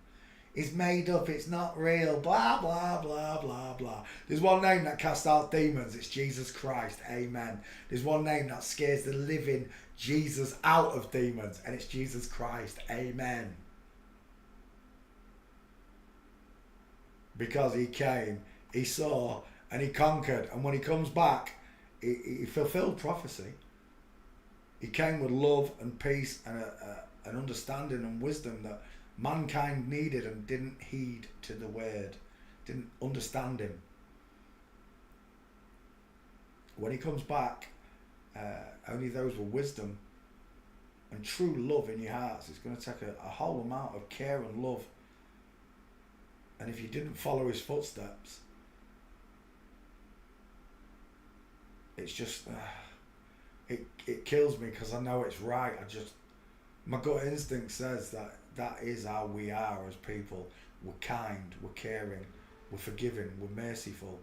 It's made up, it's not real, blah, blah, blah, blah, blah. There's one name that casts out demons, it's Jesus Christ, amen. There's one name that scares the living Jesus out of demons, and it's Jesus Christ, amen. Because he came, he saw, and he conquered, and when he comes back, he fulfilled prophecy. He came with love and peace and an understanding and wisdom that mankind needed and didn't heed to the word, didn't understand him. When he comes back, only those with wisdom and true love in your hearts. It's going to take a whole amount of care and love. And if you didn't follow his footsteps, it's just it kills me, because I know it's right. My gut instinct says that is how we are as people. We're kind, we're caring, we're forgiving, we're merciful.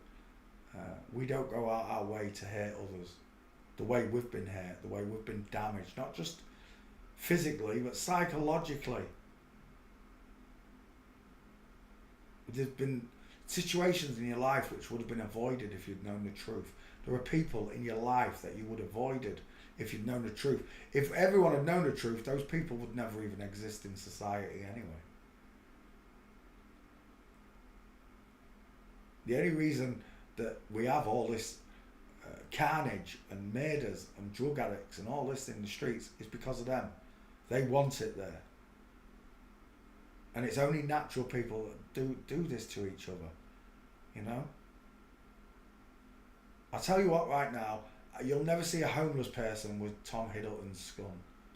We don't go out our way to hurt others the way we've been hurt, the way we've been damaged, not just physically but psychologically. There's been situations in your life which would have been avoided if you'd known the truth. There are people in your life that you would have avoided if you'd known the truth. If everyone had known the truth, those people would never even exist in society anyway. The only reason that we have all this carnage and murders and drug addicts and all this in the streets is because of them. They want it there. And it's only natural people that do this to each other, you know. I'll tell you what, right now, you'll never see a homeless person with Tom Hiddleston's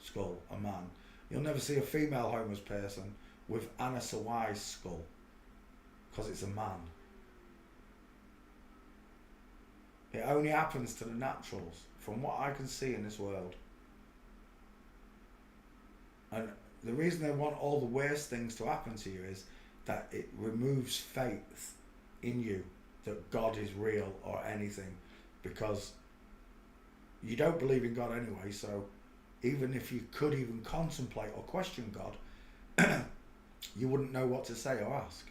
skull, a man. You'll never see a female homeless person with Anna Sawai's skull, because it's a man. It only happens to the naturals, from what I can see in this world. And the reason they want all the worst things to happen to you is that it removes faith in you that God is real or anything, because you don't believe in God anyway. So even if you could even contemplate or question God, you wouldn't know what to say or ask.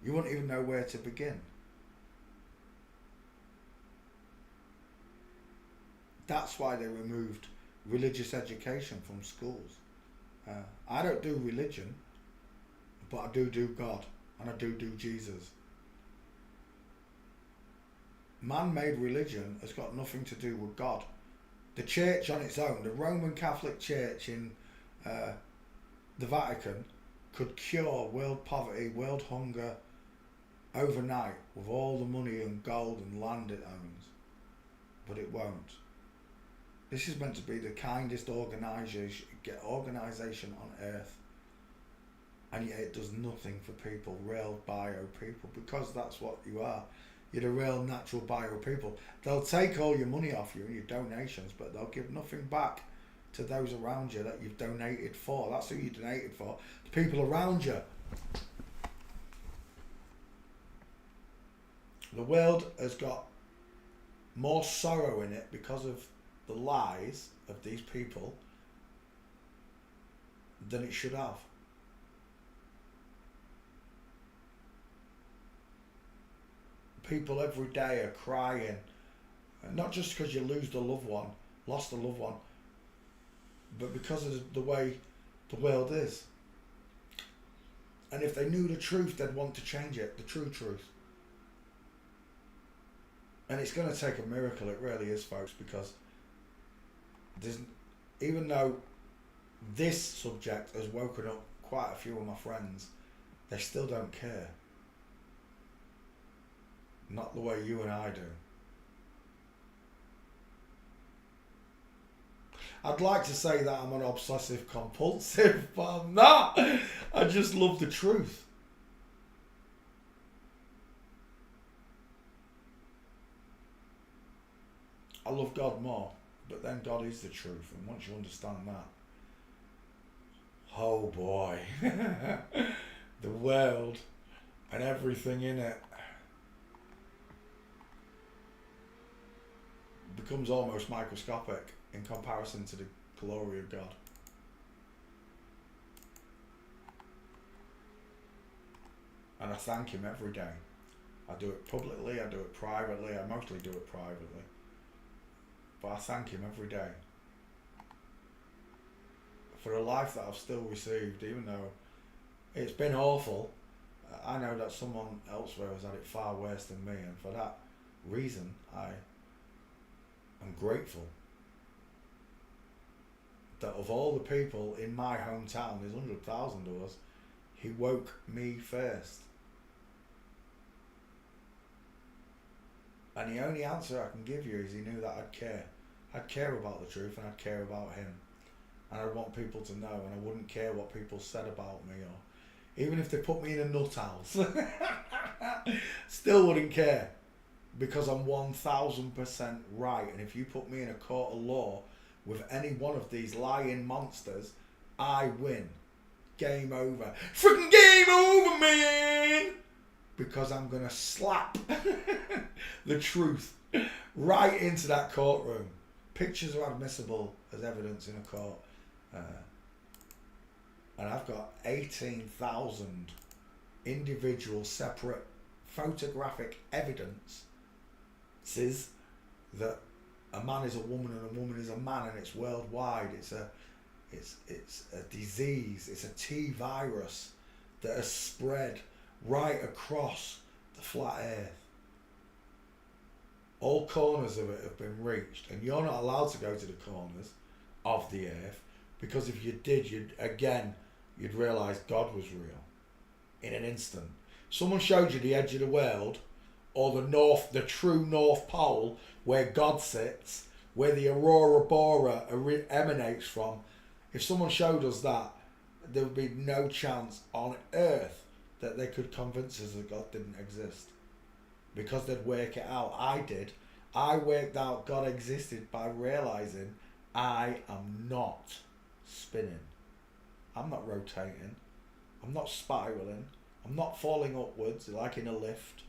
You wouldn't even know where to begin. That's why they removed religious education from schools. I don't do religion, but I do God, and I do Jesus. Man-made religion has got nothing to do with God. The church on its own, the Roman Catholic Church in the Vatican, could cure world poverty, world hunger overnight with all the money and gold and land it owns, but it won't. This is meant to be the kindest organisation on earth, and yet it does nothing for people, real bio people, because that's what you are. You're the real natural bio people. They'll take all your money off you and your donations, but they'll give nothing back to those around you that you've donated for. That's who you donated for, the people around you. The world has got more sorrow in it because of the lies of these people than it should have. People every day are crying, not just because you lost a loved one, but because of the way the world is. And if they knew the truth, they'd want to change it, the true truth. And it's going to take a miracle, it really is, folks, because even though this subject has woken up quite a few of my friends, they still don't care. Not the way you and I do. I'd like to say that I'm an obsessive compulsive, but I'm not. I just love the truth. I love God more, but then God is the truth, and once you understand that, oh boy, the world and everything in it becomes almost microscopic in comparison to the glory of God. And I thank him every day. I do it publicly, I do it privately, I mostly do it privately. But I thank him every day for a life that I've still received, even though it's been awful. I know that someone elsewhere has had it far worse than me, and for that reason I am grateful that of all the people in my hometown, there's 100,000 of us, he woke me first. And the only answer I can give you is he knew that I'd care. I'd care about the truth and I'd care about him. And I'd want people to know, and I wouldn't care what people said about me, or even if they put me in a nut house. Still wouldn't care. Because I'm 1000% right. And if you put me in a court of law with any one of these lying monsters, I win. Game over. Freaking game over, man! Because I'm going to slap the truth right into that courtroom. Pictures are admissible as evidence in a court. And I've got 18,000 individual separate photographic evidence says that a man is a woman and a woman is a man, and it's worldwide. It's a disease. It's a T virus that has spread right across the flat earth. All corners of it have been reached, and you're not allowed to go to the corners of the earth, because if you did, you'd realise God was real in an instant. Someone showed you the edge of the world, or the true North Pole, where God sits, where the Aurora Bora emanates from. If someone showed us that, there would be no chance on earth that they could convince us that God didn't exist, because they'd work it out. I did. I worked out God existed by realising I am not spinning. I'm not rotating. I'm not spiralling. I'm not falling upwards like in a lift.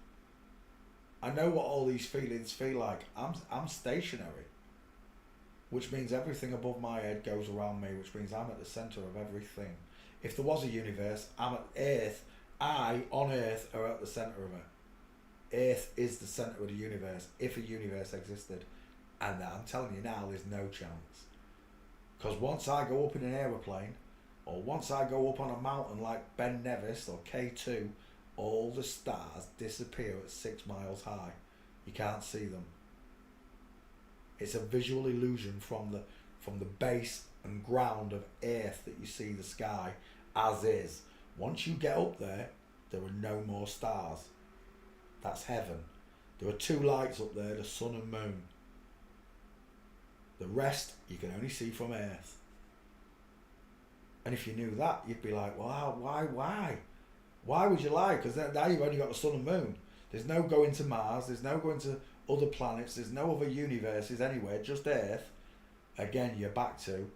I know what all these feelings feel like. I'm stationary, which means everything above my head goes around me, which means I'm at the centre of everything. If there was a universe, I'm at Earth. I, on Earth, are at the centre of it. Earth is the centre of the universe, if a universe existed. And I'm telling you now, there's no chance. Because once I go up in an aeroplane, or once I go up on a mountain like Ben Nevis or K2, all the stars disappear at 6 miles high. You can't see them. It's a visual illusion from the base and ground of Earth that you see the sky as is. Once you get up there, there are no more stars. That's heaven. There are 2 lights up there, the sun and moon. The rest you can only see from Earth. And if you knew that, you'd be like, wow, why? Why would you lie? Because now you've only got the sun and moon. There's no going to Mars. There's no going to other planets. There's no other universes anywhere. Just Earth. Again, you're back to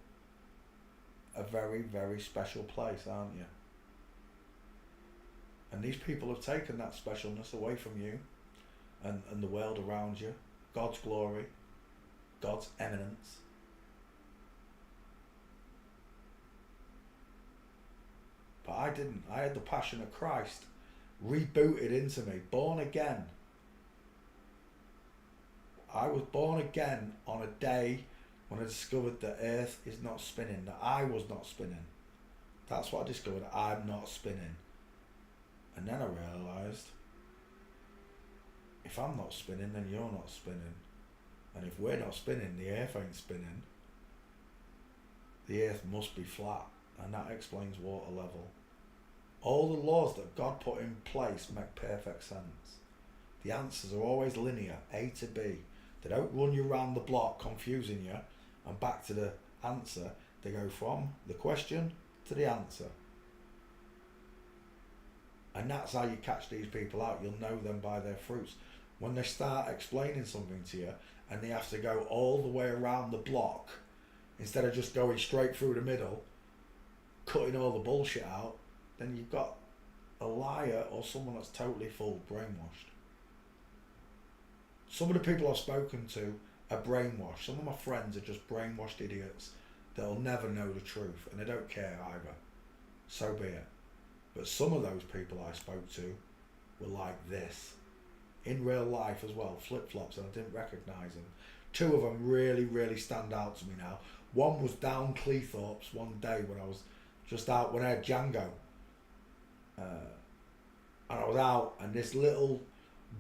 a very, very special place, aren't you? And these people have taken that specialness away from you and the world around you. God's glory. God's eminence. But I didn't. I had the passion of Christ rebooted into me, born again. I was born again on a day when I discovered that Earth is not spinning, that I was not spinning. That's what I discovered. I'm not spinning. And then I realised, if I'm not spinning, then you're not spinning. And if we're not spinning, the Earth ain't spinning. The Earth must be flat. And that explains water level. All the laws that God put in place make perfect sense. The answers are always linear, A to B. They don't run you round the block confusing you and back to the answer. They go from the question to the answer. And that's how you catch these people out. You'll know them by their fruits. When they start explaining something to you and they have to go all the way around the block instead of just going straight through the middle, cutting all the bullshit out, then you've got a liar or someone that's totally full brainwashed. Some of the people I've spoken to are brainwashed. Some of my friends are just brainwashed idiots that'll never know the truth, and they don't care either. So be it. But some of those people I spoke to were like this. In real life as well, flip-flops, and I didn't recognise them. 2 of them really, really stand out to me now. One was down Cleethorpes one day when I was just out, when I had Django. And I was out, and this little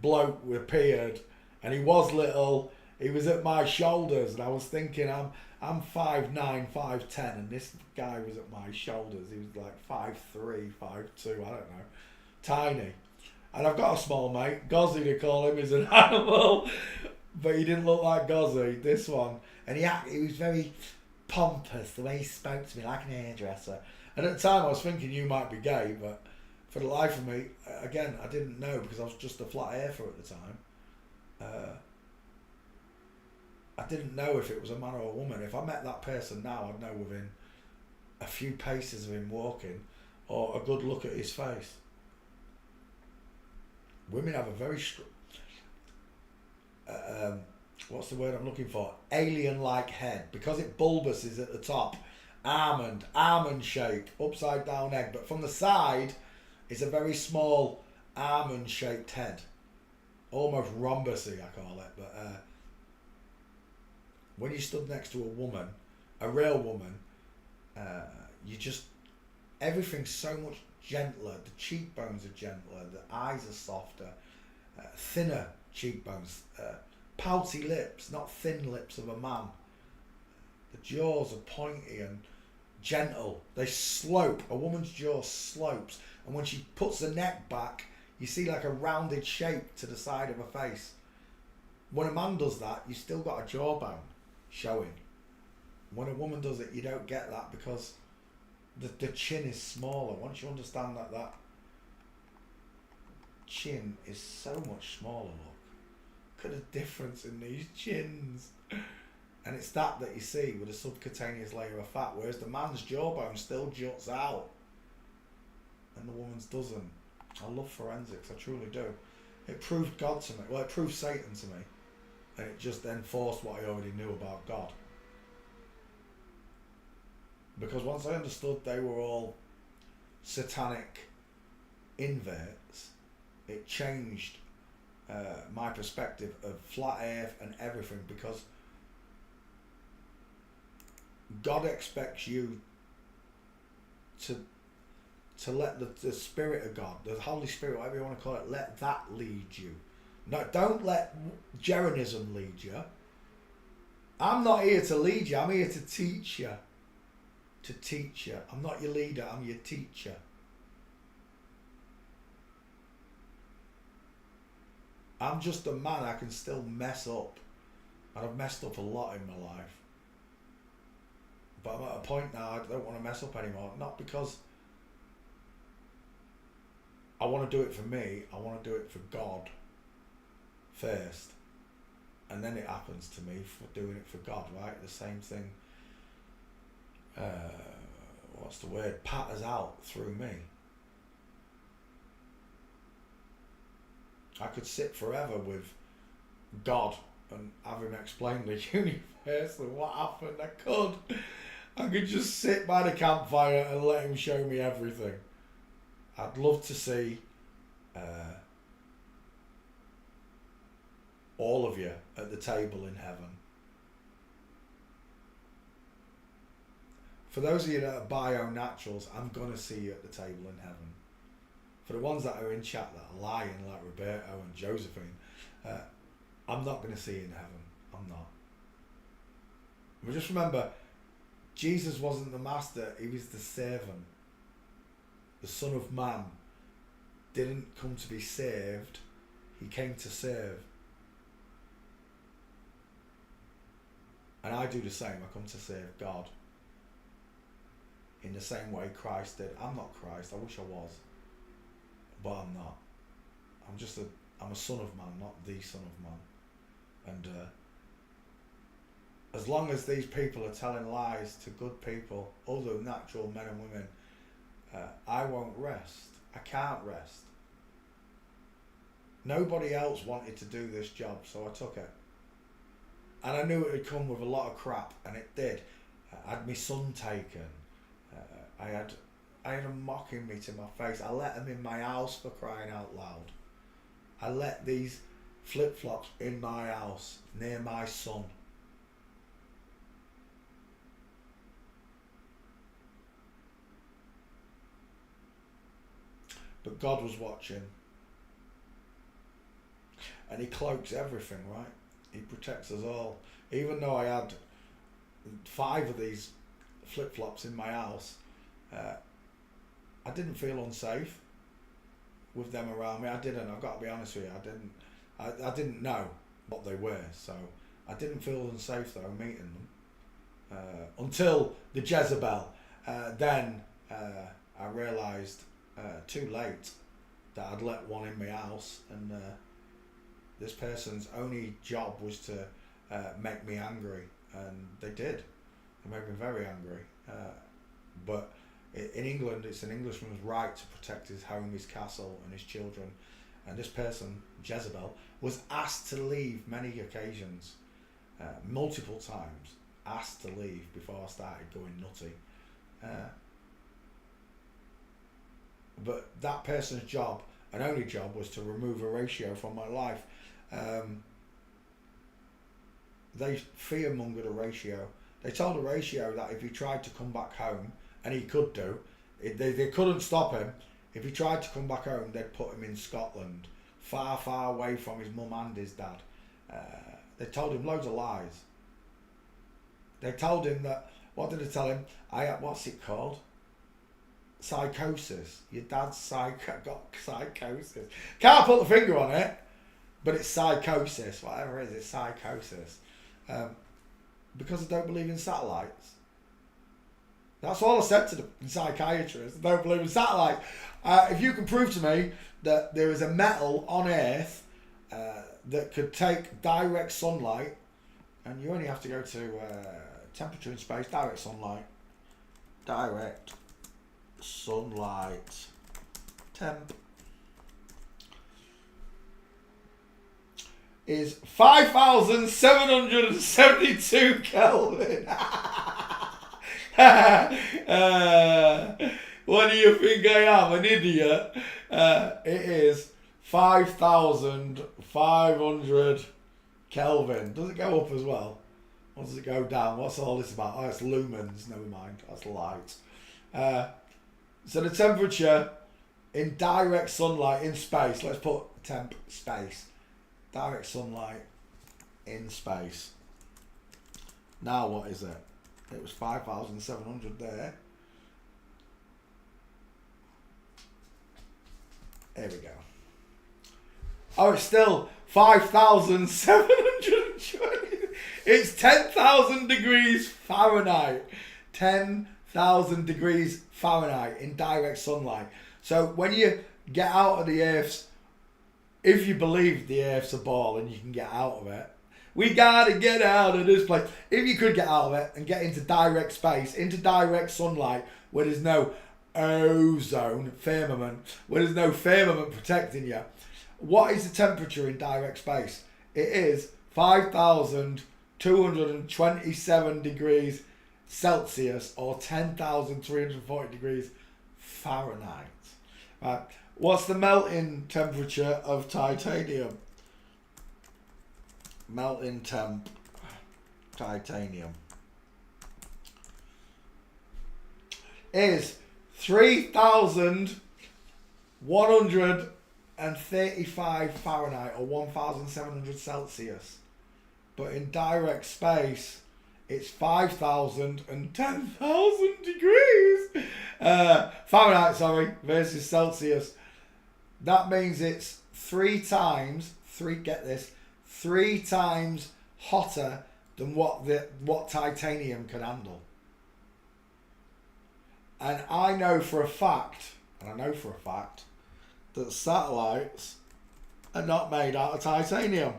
bloke appeared, and he was little, he was at my shoulders, and I was thinking, I'm 5'9", 5'10", and this guy was at my shoulders. He was like 5'3", 5'2", I don't know, tiny. And I've got a small mate, Gozzy they call him, he's an animal, but he didn't look like Gozzy, this one. and he was very pompous the way he spoke to me like an hairdresser. And at the time I was thinking you might be gay, but for the life of me, again, I didn't know because I was just a flat earther at the time. I didn't know if it was a man or a woman. If I met that person now, I'd know within a few paces of him walking or a good look at his face. Women have a very what's the word I'm looking for? Alien-like head, because it bulbous is at the top. Almond shape, upside down egg, but from the side is a very small almond shaped head, almost rhombusy I call it. But when you stood next to a woman, a real woman, you just, everything's so much gentler. The cheekbones are gentler, the eyes are softer, thinner cheekbones, pouty lips, not thin lips of a man. The jaws are pointy and gentle. They slope. A woman's jaw slopes, and when she puts the neck back, you see like a rounded shape to the side of her face. When a man does that, you still got a jawbone showing. When a woman does it, you don't get that because the chin is smaller. Once you understand that chin is so much smaller, look at the difference in these chins. And it's that you see with a subcutaneous layer of fat, whereas the man's jawbone still juts out and the woman's doesn't. I love forensics, I truly do. It proved God to me, well, it proved Satan to me, and it just enforced what I already knew about God. Because once I understood they were all satanic inverts, it changed my perspective of flat earth and everything, because God expects you to let the Spirit of God, the Holy Spirit, whatever you want to call it, let that lead you. No, don't let Jeranism lead you. I'm not here to lead you, I'm here to teach you. To teach you. I'm not your leader, I'm your teacher. I'm just a man, I can still mess up. And I've messed up a lot in my life. But I'm at a point now I don't want to mess up anymore. Not because I want to do it for me, I want to do it for God first. And then it happens to me for doing it for God, right? The same thing, what's the word? Patters out through me. I could sit forever with God and have him explain the universe and what happened. I could just sit by the campfire and let him show me everything. I'd love to see all of you at the table in heaven. For those of you that are bio-naturals, I'm going to see you at the table in heaven. For the ones that are in chat that are lying, like Roberto and Josephine, I'm not going to see you in heaven. I'm not. But just remember, Jesus wasn't the master, he was the servant. The Son of Man didn't come to be saved, he came to serve. And I do the same, I come to serve God. In the same way Christ did. I'm not Christ, I wish I was. But I'm not. I'm a son of man, not the Son of Man. And as long as these people are telling lies to good people, other natural men and women, I won't rest. I can't rest. Nobody else wanted to do this job, so I took it. And I knew it would come with a lot of crap, and it did. I had my son taken. I had them mocking me to my face. I let them in my house, for crying out loud. I let these flip-flops in my house, near my son. But God was watching. And he cloaks everything, right? He protects us all. Even though I had 5 of these flip-flops in my house, I didn't feel unsafe with them around me. I didn't. I've got to be honest with you. I didn't know what they were. So I didn't feel unsafe though meeting them until the Jezebel. Then I realised too late that I'd let one in my house, and this person's only job was to make me angry, and they did. They made me very angry. But in England, it's an Englishman's right to protect his home, his castle, and his children. And this person, Jezebel, was asked to leave many occasions, multiple times, asked to leave before I started going nutty. But that person's job, and only job, was to remove Horatio from my life. They fear-mongered Horatio. They told Horatio that if he tried to come back home, and he could do, they couldn't stop him. If he tried to come back home, they'd put him in Scotland, far, far away from his mum and his dad. They told him loads of lies. They told him that, what did they tell him? What's it called? Psychosis. Your dad's got psychosis. Can't put the finger on it, but it's psychosis. Whatever it is, it's psychosis. Because I don't believe in satellites. That's all I said to the psychiatrist. I don't believe in satellites. If you can prove to me that there is a metal on Earth that could take direct sunlight, and you only have to go to temperature in space, direct sunlight, temp is 5,772 Kelvin. What do you think I am, an idiot? It is 5,500 Kelvin. Does it go up as well? Or does it go down? What's all this about? Oh, it's lumens. Never mind. That's light. So the temperature in direct sunlight in space. Let's put temp space. Direct sunlight in space. Now what is it? It was 5,700 there. There we go. Oh, it's still 5,720. It's 10,000 degrees Fahrenheit. 10,000 degrees Fahrenheit in direct sunlight. So when you get out of the Earth's, if you believe the Earth's a ball and you can get out of it, we gotta get out of this place. If you could get out of it and get into direct space, into direct sunlight, where there's no ozone, firmament, where there's no firmament protecting you, what is the temperature in direct space? It is 5,227 degrees Celsius, or 10,340 degrees Fahrenheit. Right. What's the melting temperature of titanium? Melting temp titanium is 3,135 Fahrenheit, or 1,700 Celsius. But in direct space, it's 5,000 and 10,000 degrees Fahrenheit, versus Celsius. That means it's three times hotter than what titanium can handle. And I know for a fact that satellites are not made out of titanium.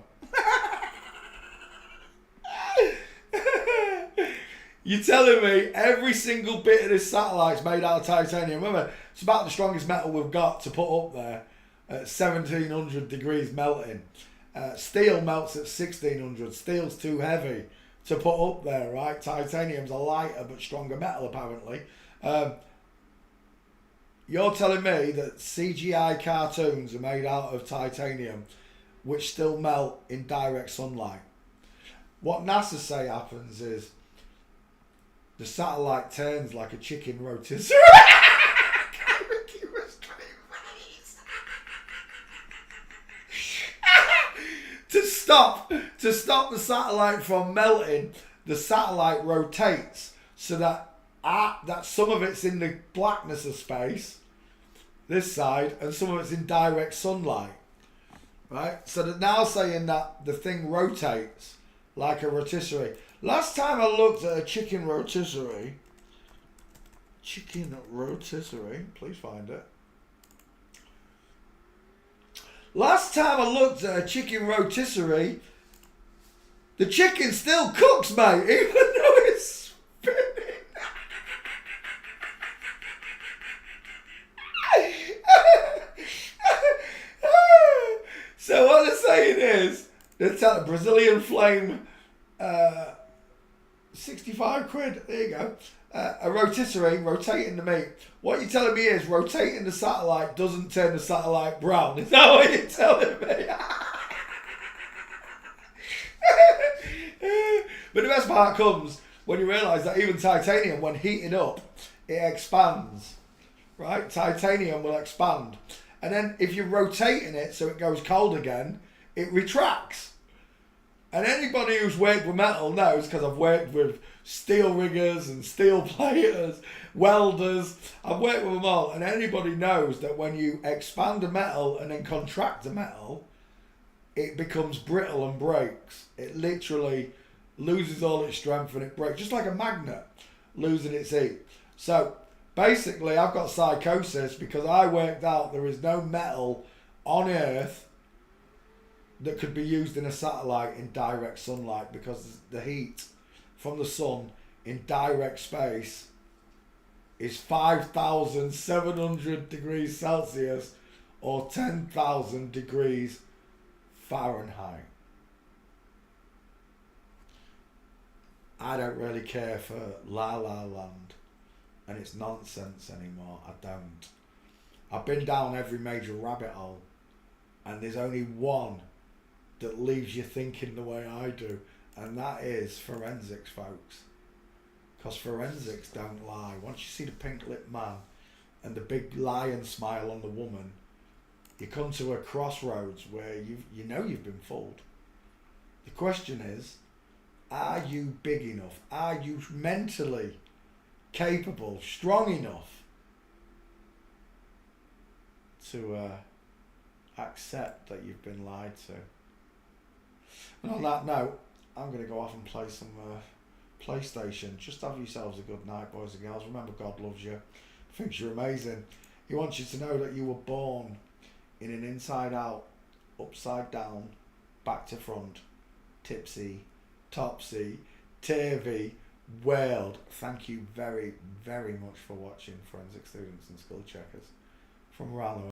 You're telling me every single bit of this satellite's made out of titanium? Remember, it's about the strongest metal we've got to put up there at 1,700 degrees melting. Steel melts at 1,600. Steel's too heavy to put up there, right? Titanium's a lighter but stronger metal, apparently. You're telling me that CGI cartoons are made out of titanium, which still melt in direct sunlight. What NASA say happens is the satellite turns like a chicken rotisserie. To stop the satellite from melting, the satellite rotates so that some of it's in the blackness of space, this side, and some of it's in direct sunlight, right? So they're now saying that the thing rotates like a rotisserie. Last time I looked at a chicken rotisserie, please find it. Last time I looked at a chicken rotisserie, the chicken still cooks, mate, even though it's spinning. So what they're saying is, they're telling Brazilian flame, 65 quid, there you go. A rotisserie, rotating the meat. What you're telling me is rotating the satellite doesn't turn the satellite brown. Is that what you're telling me? But the best part comes when you realise that even titanium, when heated up, it expands. Right? Titanium will expand. And then if you're rotating it so it goes cold again, it retracts. And anybody who's worked with metal knows, because I've worked with steel riggers and steel platers, welders, I've worked with them all, and anybody knows that when you expand a metal and then contract a metal, it becomes brittle and breaks. It literally loses all its strength and it breaks, just like a magnet losing its heat. So basically I've got psychosis because I worked out there is no metal on Earth that could be used in a satellite in direct sunlight, because the heat from the sun in direct space is 5,700 degrees Celsius or 10,000 degrees Fahrenheit. I don't really care for La La Land and it's nonsense anymore. I don't. I've been down every major rabbit hole and there's only one that leaves you thinking the way I do, and that is forensics, folks. Because forensics don't lie. Once you see the pink-lipped man and the big lion smile on the woman, you come to a crossroads where you know you've been fooled. The question is, are you big enough? Are you mentally capable, strong enough to accept that you've been lied to? And on that note, I'm going to go off and play some PlayStation. Just have yourselves a good night, boys and girls. Remember, God loves you, thinks you're amazing. He wants you to know that you were born in an inside-out, upside-down, back-to-front, tipsy, topsy, turvy world. Thank you very, very much for watching, forensic students and school checkers from around the world.